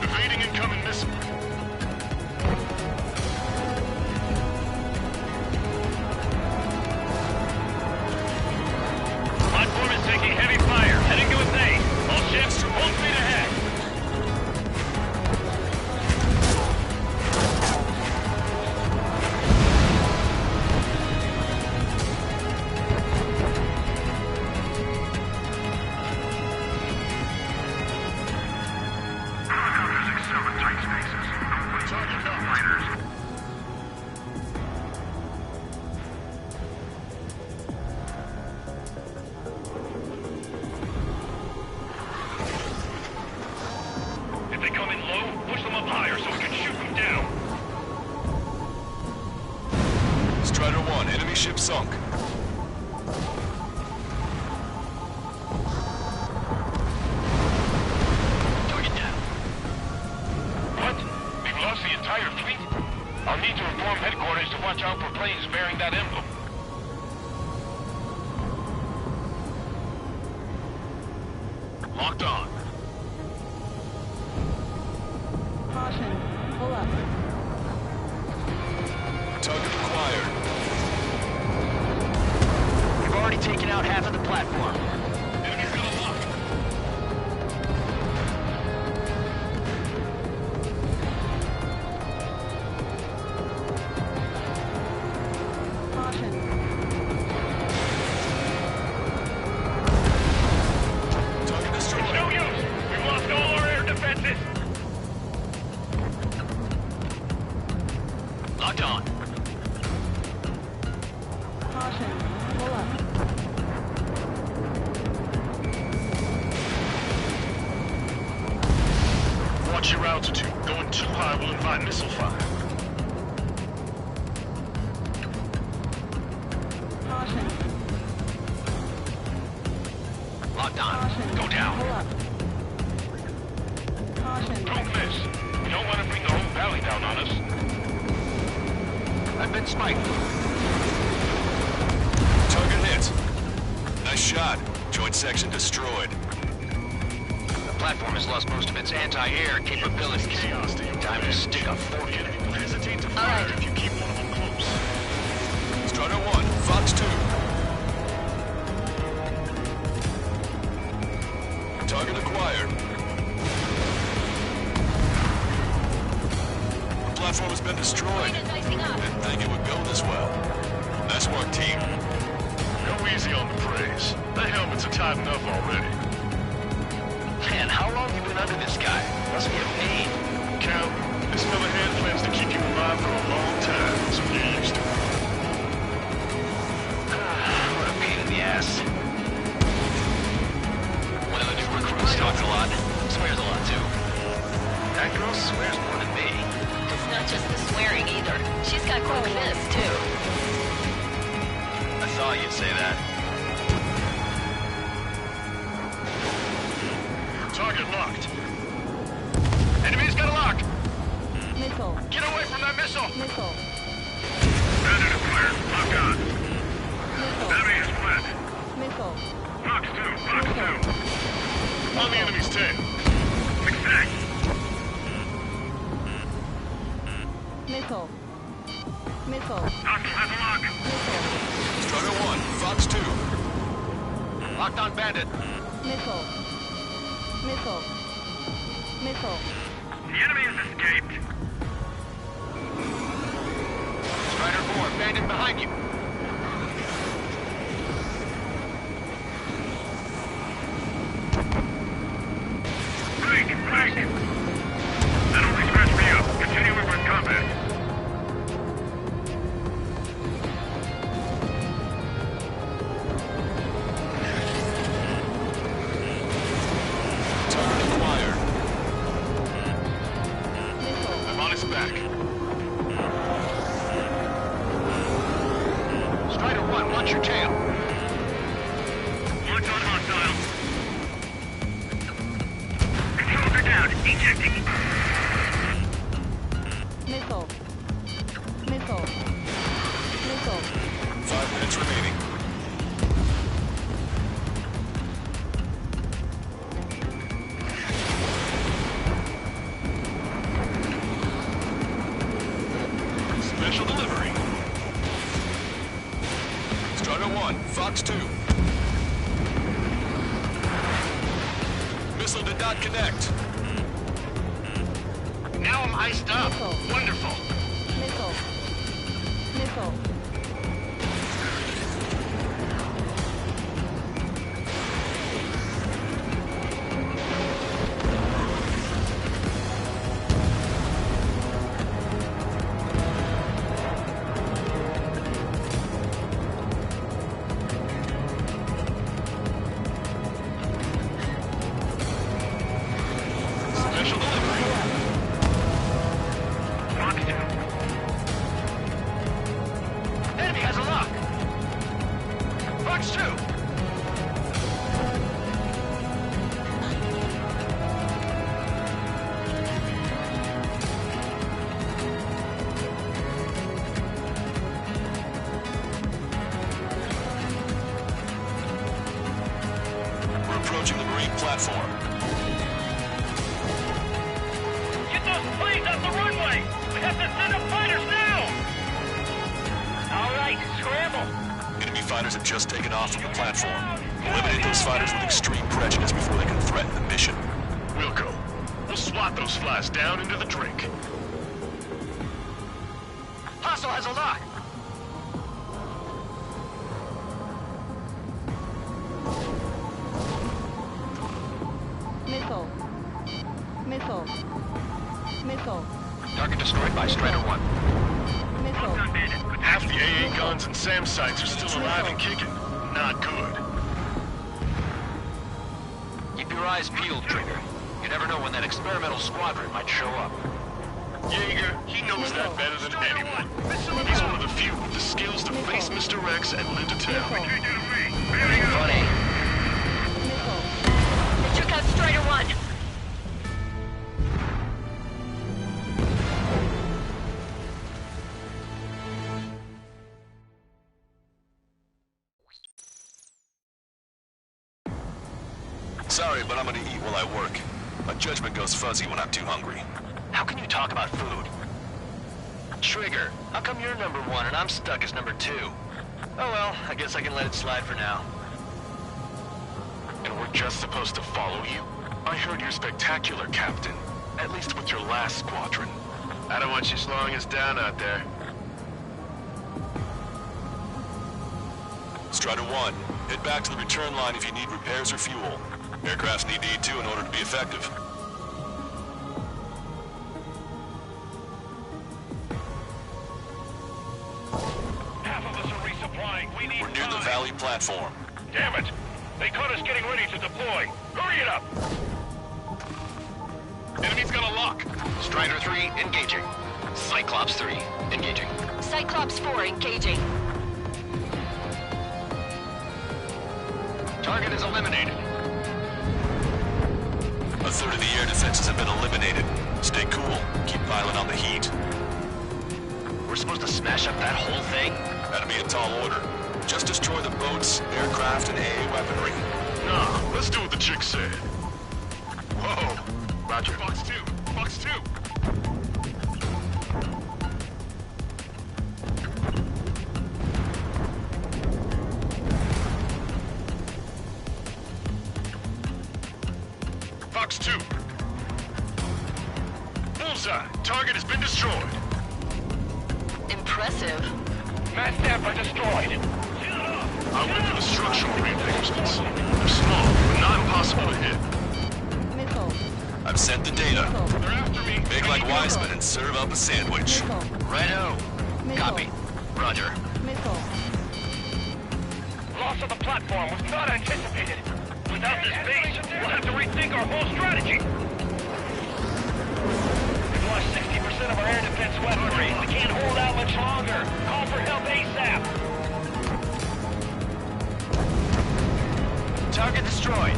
D: Evading incoming missile.
L: Platform is taking heavy fire. Heading to its aid. All ships, full speed ahead.
F: Helicopters excel in tight spaces. Target fighters.
L: If they come in low, push them up higher so we can shoot them down.
B: Strider 1, enemy ship sunk.
C: Target down.
L: What? We've lost the entire fleet? I'll need to inform headquarters to watch out for planes bearing that emblem.
B: Locked on.
I: Caution. Pull up.
B: Target acquired.
C: We've already taken out half of the platform.
D: Enemy's got a lock.
I: Caution.
B: Target destroyed.
L: No use! We've lost all our air defenses!
C: Locked on.
I: Caution. Pull up.
D: Watch your altitude. Going too high will invite missile fire.
I: Caution.
C: Locked on.
I: Caution.
C: Go down.
I: Pull up. Caution.
L: Don't miss. We don't want to bring the whole valley down on us.
C: I've been spiked.
B: Target hit. Nice shot. Joint section destroyed.
C: The platform has lost most of its anti-air capabilities. Time to stick a fork in it.
D: Don't hesitate to fire if you keep one of them close.
B: Strider 1, Fox 2. Target acquired. The platform has been destroyed.
G: Plane is icing up.
B: Didn't think it would go this well. Nice work, team.
D: Go easy on the praise. The helmets are tight enough already.
C: Man, how long you been under this guy? Must be a pain.
D: Cal, this fella here plans to keep you alive for a long time, so get used to it.
G: not just the swearing either. She's got quick fists, too.
B: I thought you'd say that.
D: Target locked. Enemy's got a lock.
I: Missile.
D: Get away from that missile.
I: Missile.
L: Bandit is clear. Lock on.
I: Missile.
L: Enemy is split.
I: Missile.
L: Fox 2. Fox 2.
D: On the enemy's tail.
L: Exact.
I: Missile. Missile.
L: Hostile has a lock.
I: Missile.
B: Strider 1, Fox 2.
C: Locked on Bandit.
I: Missile. Missile. Missile.
L: The enemy has escaped.
C: Strider 4, Bandit behind you.
L: Break. That only scratched me up. Continue with combat.
B: Target acquired.
D: I'm on his back.
C: Strider 1, watch your tail.
L: Locked on hostile. Controls are down. Ejecting.
I: Missile. Missile. Missile.
B: 5 minutes remaining.
D: Special delivery.
B: Strider 1, Fox 2. Missile did not connect.
C: Now I'm iced up.
I: Missile.
C: Wonderful.
I: Missile. Missile.
D: Special delivery.
L: Fox 2.
C: Enemy has a lock. Fox 2.
B: We're approaching the Marine platform.
L: Get those planes off the runway. We have to send up fighters now. All right, scramble.
B: Enemy fighters have just taken off from the platform. Eliminate those fighters with extreme prejudice before they can threaten the mission.
D: Wilco, we'll swat those flies down into the drink.
C: Hostile has a lock.
I: Missile. Missile. Missile.
C: Target destroyed by Strider 1.
I: Missile.
D: Half the AA guns and SAM sites are still alive and kicking. Not good.
C: Keep your eyes peeled, Trigger. You never know when that experimental squadron might show up.
D: Jaeger, he knows that better than anyone. He's one of the few with the skills to face Mr. Rex and live to tell.
C: Funny.
I: Missile.
G: They took out Strider 1.
B: Sorry, but I'm gonna eat while I work. My judgment goes fuzzy when I'm too hungry.
C: How can you talk about food? Trigger, how come you're number 1 and I'm stuck as number 2? Oh well, I guess I can let it slide for now.
D: And we're just supposed to follow you? I heard you're spectacular, Captain. At least with your last squadron. I don't want you slowing us down out there.
B: Strider 1, head back to the return line if you need repairs or fuel. Aircrafts need E2 in order to be effective.
L: Half of us are resupplying. We need
B: We're near the Valley platform.
L: Damn it! They caught us getting ready to deploy. Hurry it up!
D: Enemy's got a lock.
C: Strider 3, engaging. Cyclops 3, engaging.
G: Cyclops 4, engaging.
C: Target is eliminated.
B: A third of the air defenses have been eliminated. Stay cool. Keep piling on the heat.
C: We're supposed to smash up that whole thing?
B: That'd be a tall order. Just destroy the boats, aircraft, and AA weaponry.
D: Nah, let's do what the chick said.
C: Whoa. Roger.
D: Fox 2! Fox 2! Fox 2! Bullseye! Target has been destroyed!
G: Impressive.
L: Mass staff are destroyed.
D: I went through the structural reinforcements. They're small, but not impossible to hit.
I: Missile.
B: I've sent the data.
D: They're after me!
B: Make like Wiseman and serve up a sandwich.
I: Missile.
C: Righto.
I: Missile.
C: Copy. Roger.
I: Missile.
L: Loss of the platform was not anticipated. Without this base, we'll have to rethink our whole strategy. We've lost 60% of our air defense weaponry. We can't hold out much longer. Call for help ASAP.
C: Target destroyed.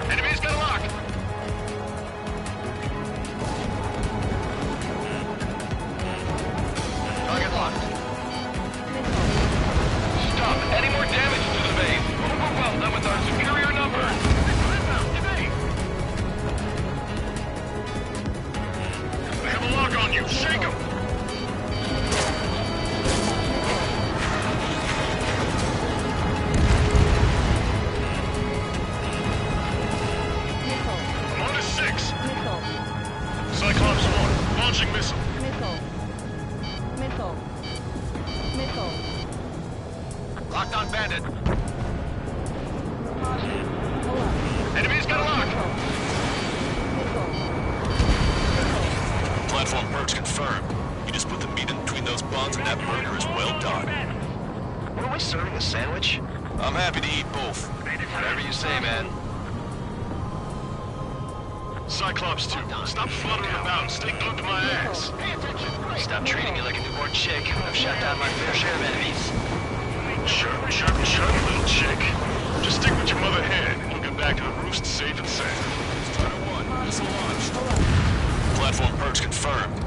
D: Enemy's got a lock!
C: Target locked.
I: Missile.
L: Stop any more damage to the base. Overwhelm them with our superior numbers.
D: They have a lock on you! Shake 'em!
I: Missile.
D: I'm on to 6!
I: Missile.
D: Cyclops 1, launching missile.
I: Missile. Missile. Missile.
C: Locked on Bandit.
I: Caution. Pull up.
D: Enemy's got a lock!
I: Missile.
B: Platform perks confirmed. You just put the meat in between those buns and that burger is well done.
C: What are we serving, a sandwich?
B: I'm happy to eat both.
C: Whatever you say, man.
D: Cyclops 2, stop fluttering about and stay glued to my ass.
C: Stop treating me like a newborn chick. I've shot down my fair share of enemies.
D: Chirp, chirp, chirp, little chick. Just stick with your mother hen and you'll get back to the roost safe and sound.
B: Strider 1, missile launched. Platform perks confirmed.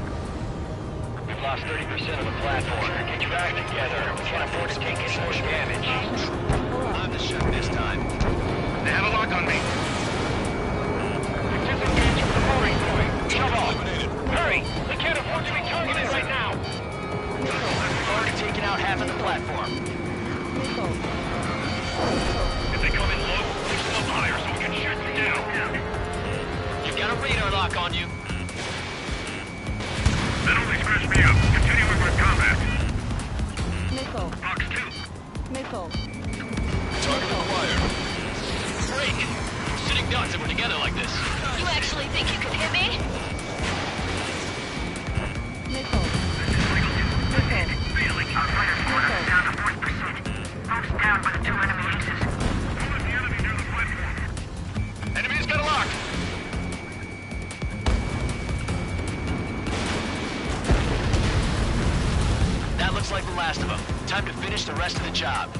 L: We've lost 30% of the platform. Get your act together. We can't afford to take any more damage.
C: I'm the chef this time.
D: They have a lock on me.
L: Disengage from the mooring point. Shove off.
B: Eliminated.
L: Hurry! We can't afford to be targeted right now.
C: We've already taken out half of the platform.
I: Missile.
L: If they come in low, push them up higher so we can shoot them down.
C: You've got a radar lock on you.
D: That only scratched me up. Continuing with combat.
I: Missile.
D: Fox 2.
I: Missile.
B: Target acquired.
C: Break! Sitting ducks if we're together like this.
G: You actually think you could hit me?
I: Missile. Missile.
F: Our fire squad is down to 40%. Boats down by the 2 enemy aces.
D: Don't let the enemy near the platform. Enemy's got a lock!
C: That looks like the last of them. Time to finish the rest of the job.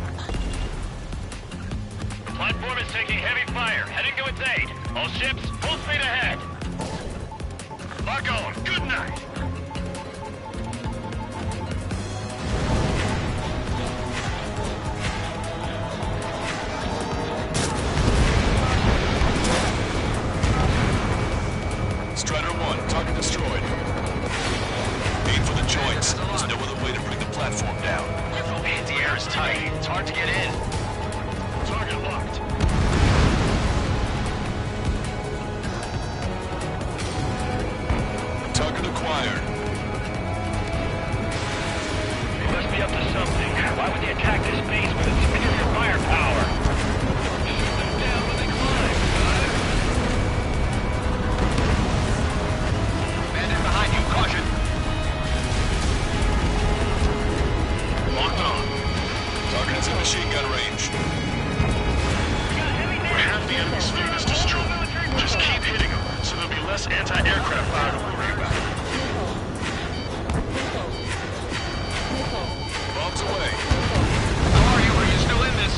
L: The platform is taking heavy fire. Heading to its aid. All ships, full speed ahead.
D: Lock on. Good night.
B: Strider 1, target destroyed. Aim for the joints. There's no other way to bring the platform down.
C: Anti-air is tight. It's hard to get in.
D: Target locked.
B: Target acquired.
D: anti-aircraft fire to worry about.
B: Bombs away.
C: How are you? Are you still in this?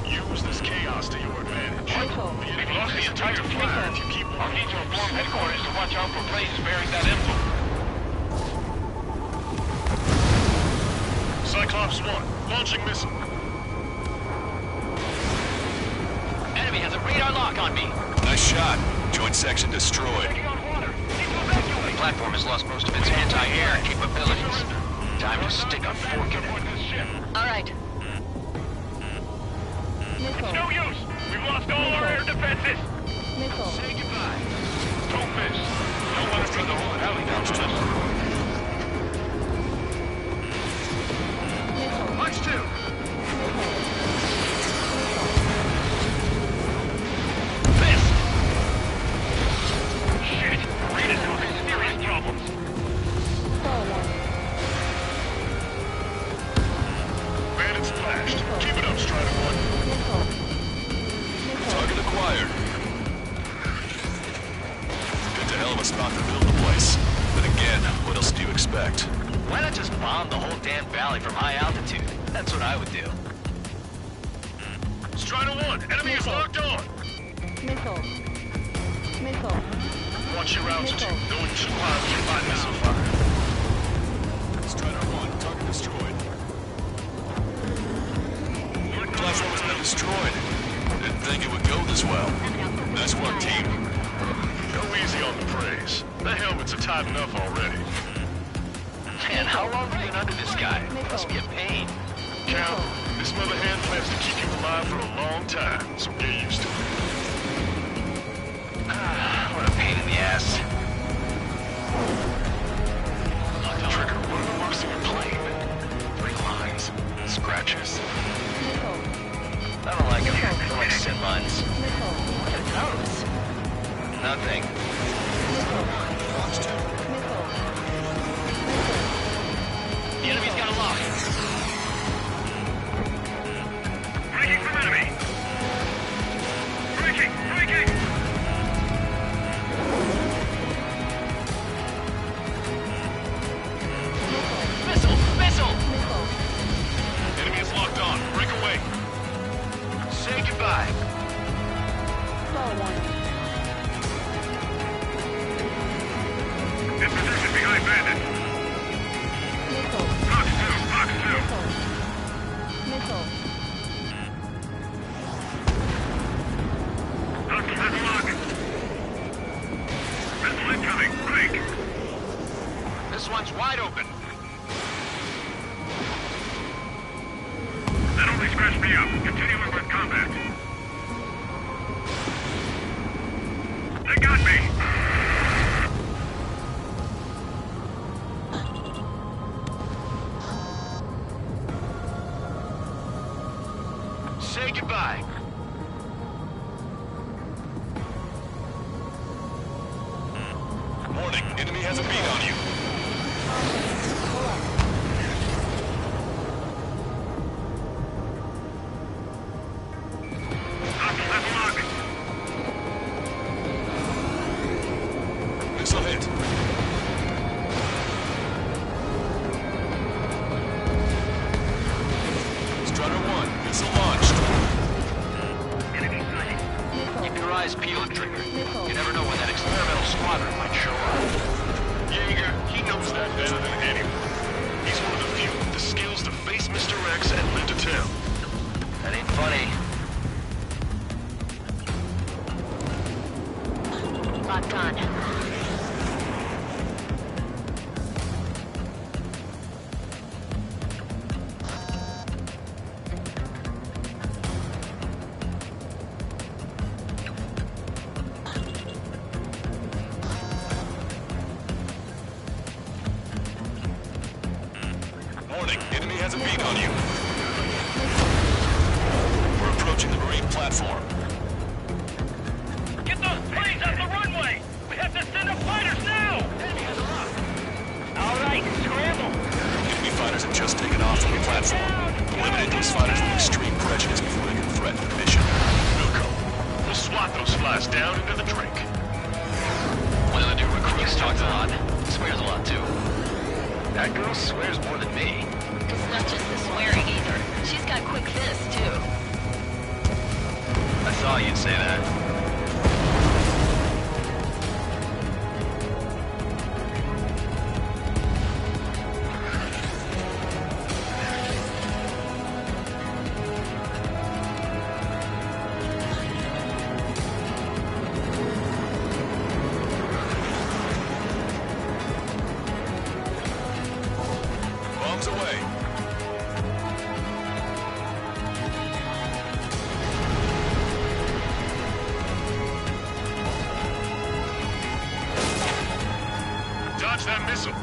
D: Use this chaos to your advantage.
L: We've lost the entire fire if you keep... I'll need to inform headquarters to watch out for planes bearing that emblem.
D: Cyclops 1, launching missile.
C: Enemy has a radar lock on me.
B: Nice shot. Joint section destroyed.
C: The platform has lost most of its anti-air capabilities. Time to stick a fork in it.
G: All right.
L: It's no use. We've lost all our air defenses.
I: Missile.
L: Say goodbye. Don't miss. Don't let us bring the whole helicopter to us. Watch 2. This. Shit. Rita's causing serious problems.
D: Bandits flashed. Keep it up, Strider 1.
B: Target acquired. Picked a hell of a spot to build the place. But again, what else do you expect?
C: Why not just bomb the whole damn valley from high altitude? That's what I would do.
D: Strider 1, enemy is locked on.
I: Missile. Missile.
D: Watch your altitude. Going too high will get by missile fire.
B: Strider 1, target destroyed. Platform has been destroyed. Didn't think it would go this well. Nice work, team.
D: Go easy on the praise. The helmets are tight enough already.
C: Man, how long have you been under this guy? Must be a pain.
D: Cal, this mother hand plans to keep you alive for a long time, so get used to it.
C: What a pain in the ass.
D: Trigger, what are the marks on your plane? 3 lines. Scratches.
C: I don't like them. They're like sin lines. What are those? Nothing. The enemy's got a lock.
L: Breaking from enemy. Breaking! Breaking!
C: Missile! Missile!
D: Enemy is locked on. Break away.
C: Say goodbye.
L: In position behind bandit. Fox 2, Fox 2.
I: Missile.
L: Hostile has a lock. Missile incoming. Break.
C: This one's wide open.
L: That only scratched me up. Continuing with combat. They got me.
C: Say goodbye.
B: Warning, enemy has a beat on you.
L: Hostile has a lock.
B: Missile hit. Strider 1, missile launched.
L: Enemy sighted.
C: Keep your eyes peeled, Trigger. You never know when that experimental squadron might show up.
D: Jaeger, he knows that better than anyone. He's one of the few with the skills to face Mr. X and live to tell.
C: That ain't funny.
G: Locked on.
B: Warning, enemy has a beat on you. We're approaching the Marine platform.
L: Get those planes off the runway! We have to send up fighters now!
C: Enemy has a lock.
L: All right, scramble!
B: Enemy fighters have just taken off from the platform. Eliminate these fighters with extreme prejudice before they can threaten the mission.
D: Wilco, we'll swat those flies down into the drink.
C: thought you'd say that.
B: Bombs away.
D: Dodge that missile.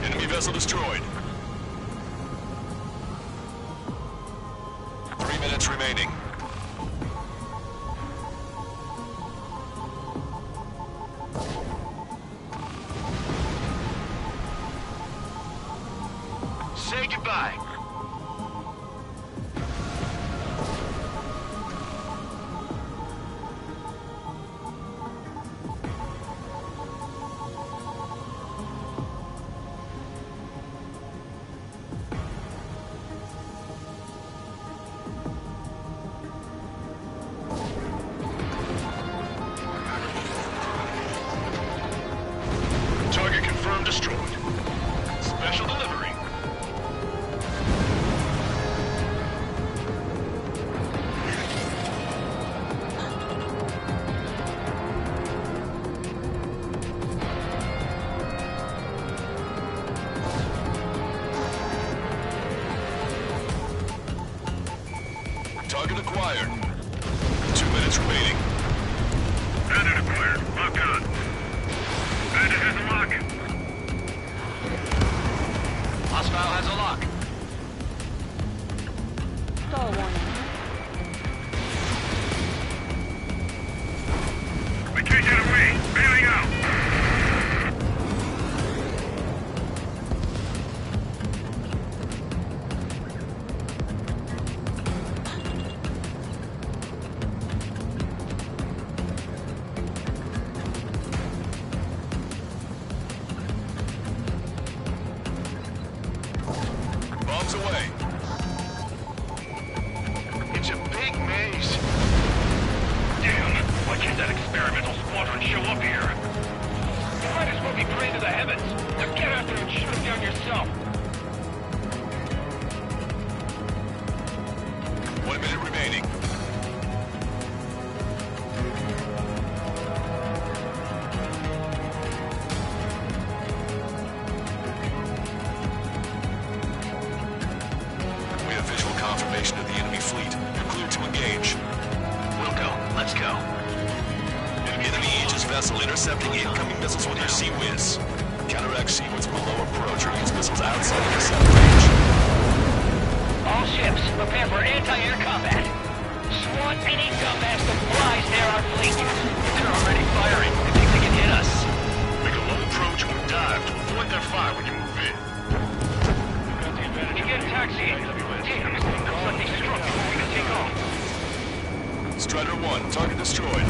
B: Enemy vessel destroyed. 3 minutes remaining.
D: Say goodbye. Target confirmed destroyed. Special delivery.
B: Target acquired. 2 minutes remaining.
D: Bandit acquired. Lock on. Bandit has a lock.
C: Hostile has a lock.
I: Stall warning.
D: We can't get away. Bailing out.
B: Bombs away.
D: It's a big maze. Damn, why can't that experimental squadron show up here? You might as well be praying to the heavens. Now get out there and shoot them down yourself.
B: 1 minute remaining. We have visual confirmation of the enemy fleet. You're cleared to engage.
C: We'll go. Let's go.
B: Enemy Aegis vessel intercepting incoming missiles with your Sea-Whiz. Counteract Sea-Whiz below approach or use missiles outside intercept range.
C: All ships, prepare for anti-air combat. Swat any dumbass that flies near our fleet. They're already firing. They think they can hit us.
D: Make a low approach or dive to avoid their fire when you move in.
C: You get a taxi. Damn, looks like they struck before we can take off.
B: Strider 1, target destroyed.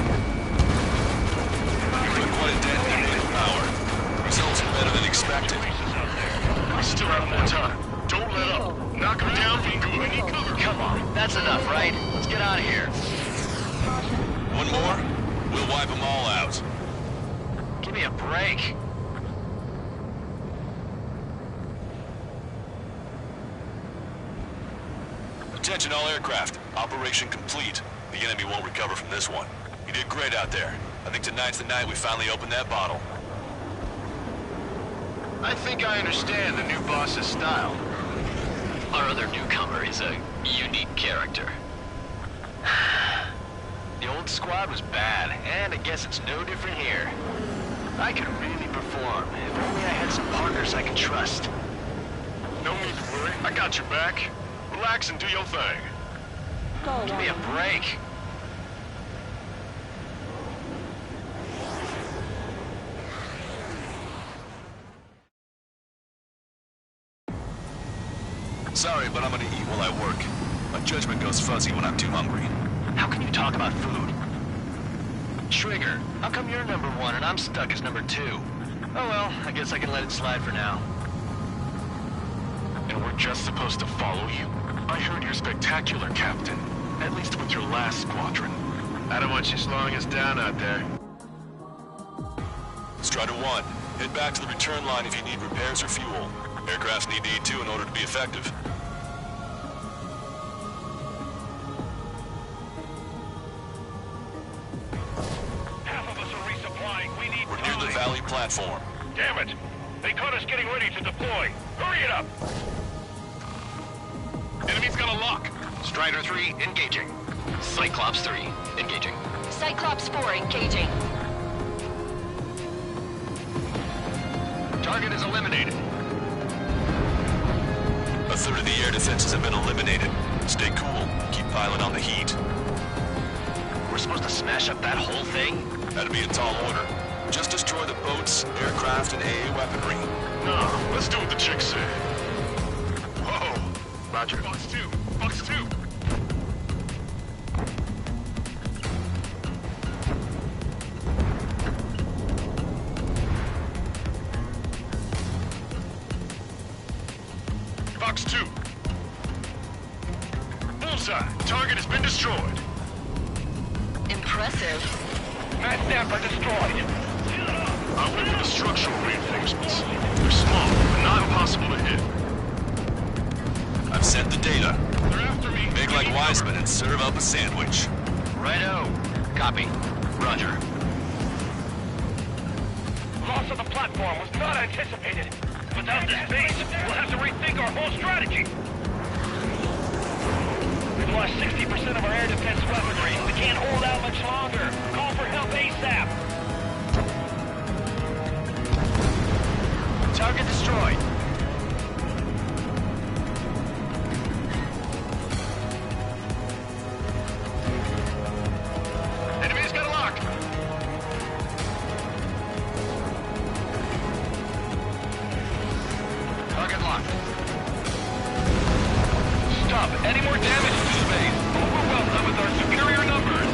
B: You put quite a dent in their power. Results are better than expected.
D: We still have more time. Don't let up. Knock them down for good. We need cover.
C: Come on, that's enough, right? Let's get out of here.
B: One more, we'll wipe them all out.
C: Give me a break.
B: Attention all aircraft. Operation complete. The enemy won't recover from this one. You did great out there. I think tonight's the night we finally open that bottle.
C: I think I understand the new boss's style. Our other newcomer is a unique character. The old squad was bad, and I guess it's no different here. I could really perform if only I had some partners I could trust.
D: No need to worry. I got your back. Relax and do your thing.
C: Give me a break.
B: Sorry, but I'm gonna eat while I work. My judgment goes fuzzy when I'm too hungry.
C: How can you talk about food? Trigger, how come you're number one and I'm stuck as number two? Oh well, I guess I can let it slide for now.
D: And we're just supposed to follow you? I heard you're spectacular, Captain. At least with your last squadron. I don't want you slowing us down out there.
B: Strider 1, head back to the return line if you need repairs or fuel. Aircrafts need E2 in order to be effective.
L: Half of us are resupplying. We need
B: We're near the Valley platform.
L: Damn it! They caught us getting ready to deploy. Hurry it up!
D: Enemy's got a lock.
C: Strider 3, engaging. Cyclops 3, engaging.
G: Cyclops 4 engaging.
C: Target is eliminated.
B: A third of the air defenses have been eliminated. Stay cool. Keep piling on the heat.
C: We're supposed to smash up that whole thing?
B: That'd be a tall order. Just destroy the boats, aircraft, and AA weaponry.
D: No, let's do what the chicks say. Whoa.
C: Roger.
D: Fox 2. Fox 2. Fox 2. Bullseye. Target has been destroyed.
G: Impressive.
L: Matt Snapper destroyed.
D: I'll look for the structural reinforcements. They're small, but not impossible to hit.
B: I've sent the data.
D: They're after me.
B: Make like Wiseman and serve up a sandwich.
C: Righto. Copy. Roger.
L: Loss of the platform was not anticipated. Without this base, we'll have to rethink our whole strategy. We've lost 60% of our air defense weaponry. We can't hold out much longer. Call for help ASAP.
C: Target destroyed.
D: Enemy's got a lock.
C: Target locked.
L: Stop any more damage to space. Overwhelm them with our superior numbers.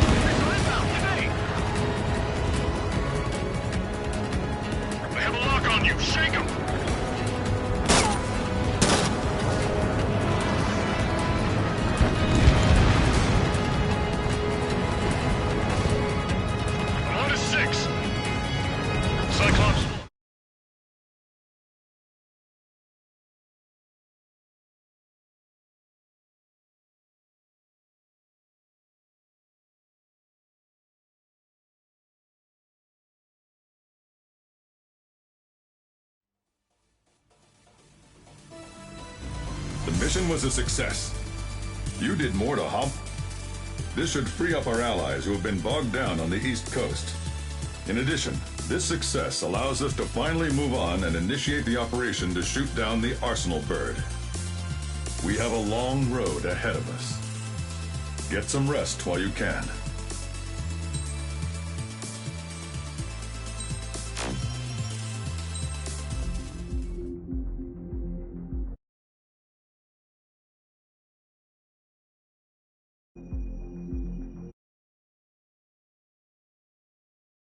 D: They have a lock on you. Shake them. One to 6. Cyclops.
M: The mission was a success. You did more to Hump. This should free up our allies who have been bogged down on the East Coast. In addition, this success allows us to finally move on and initiate the operation to shoot down the Arsenal bird. We have a long road ahead of us. Get some rest while you can.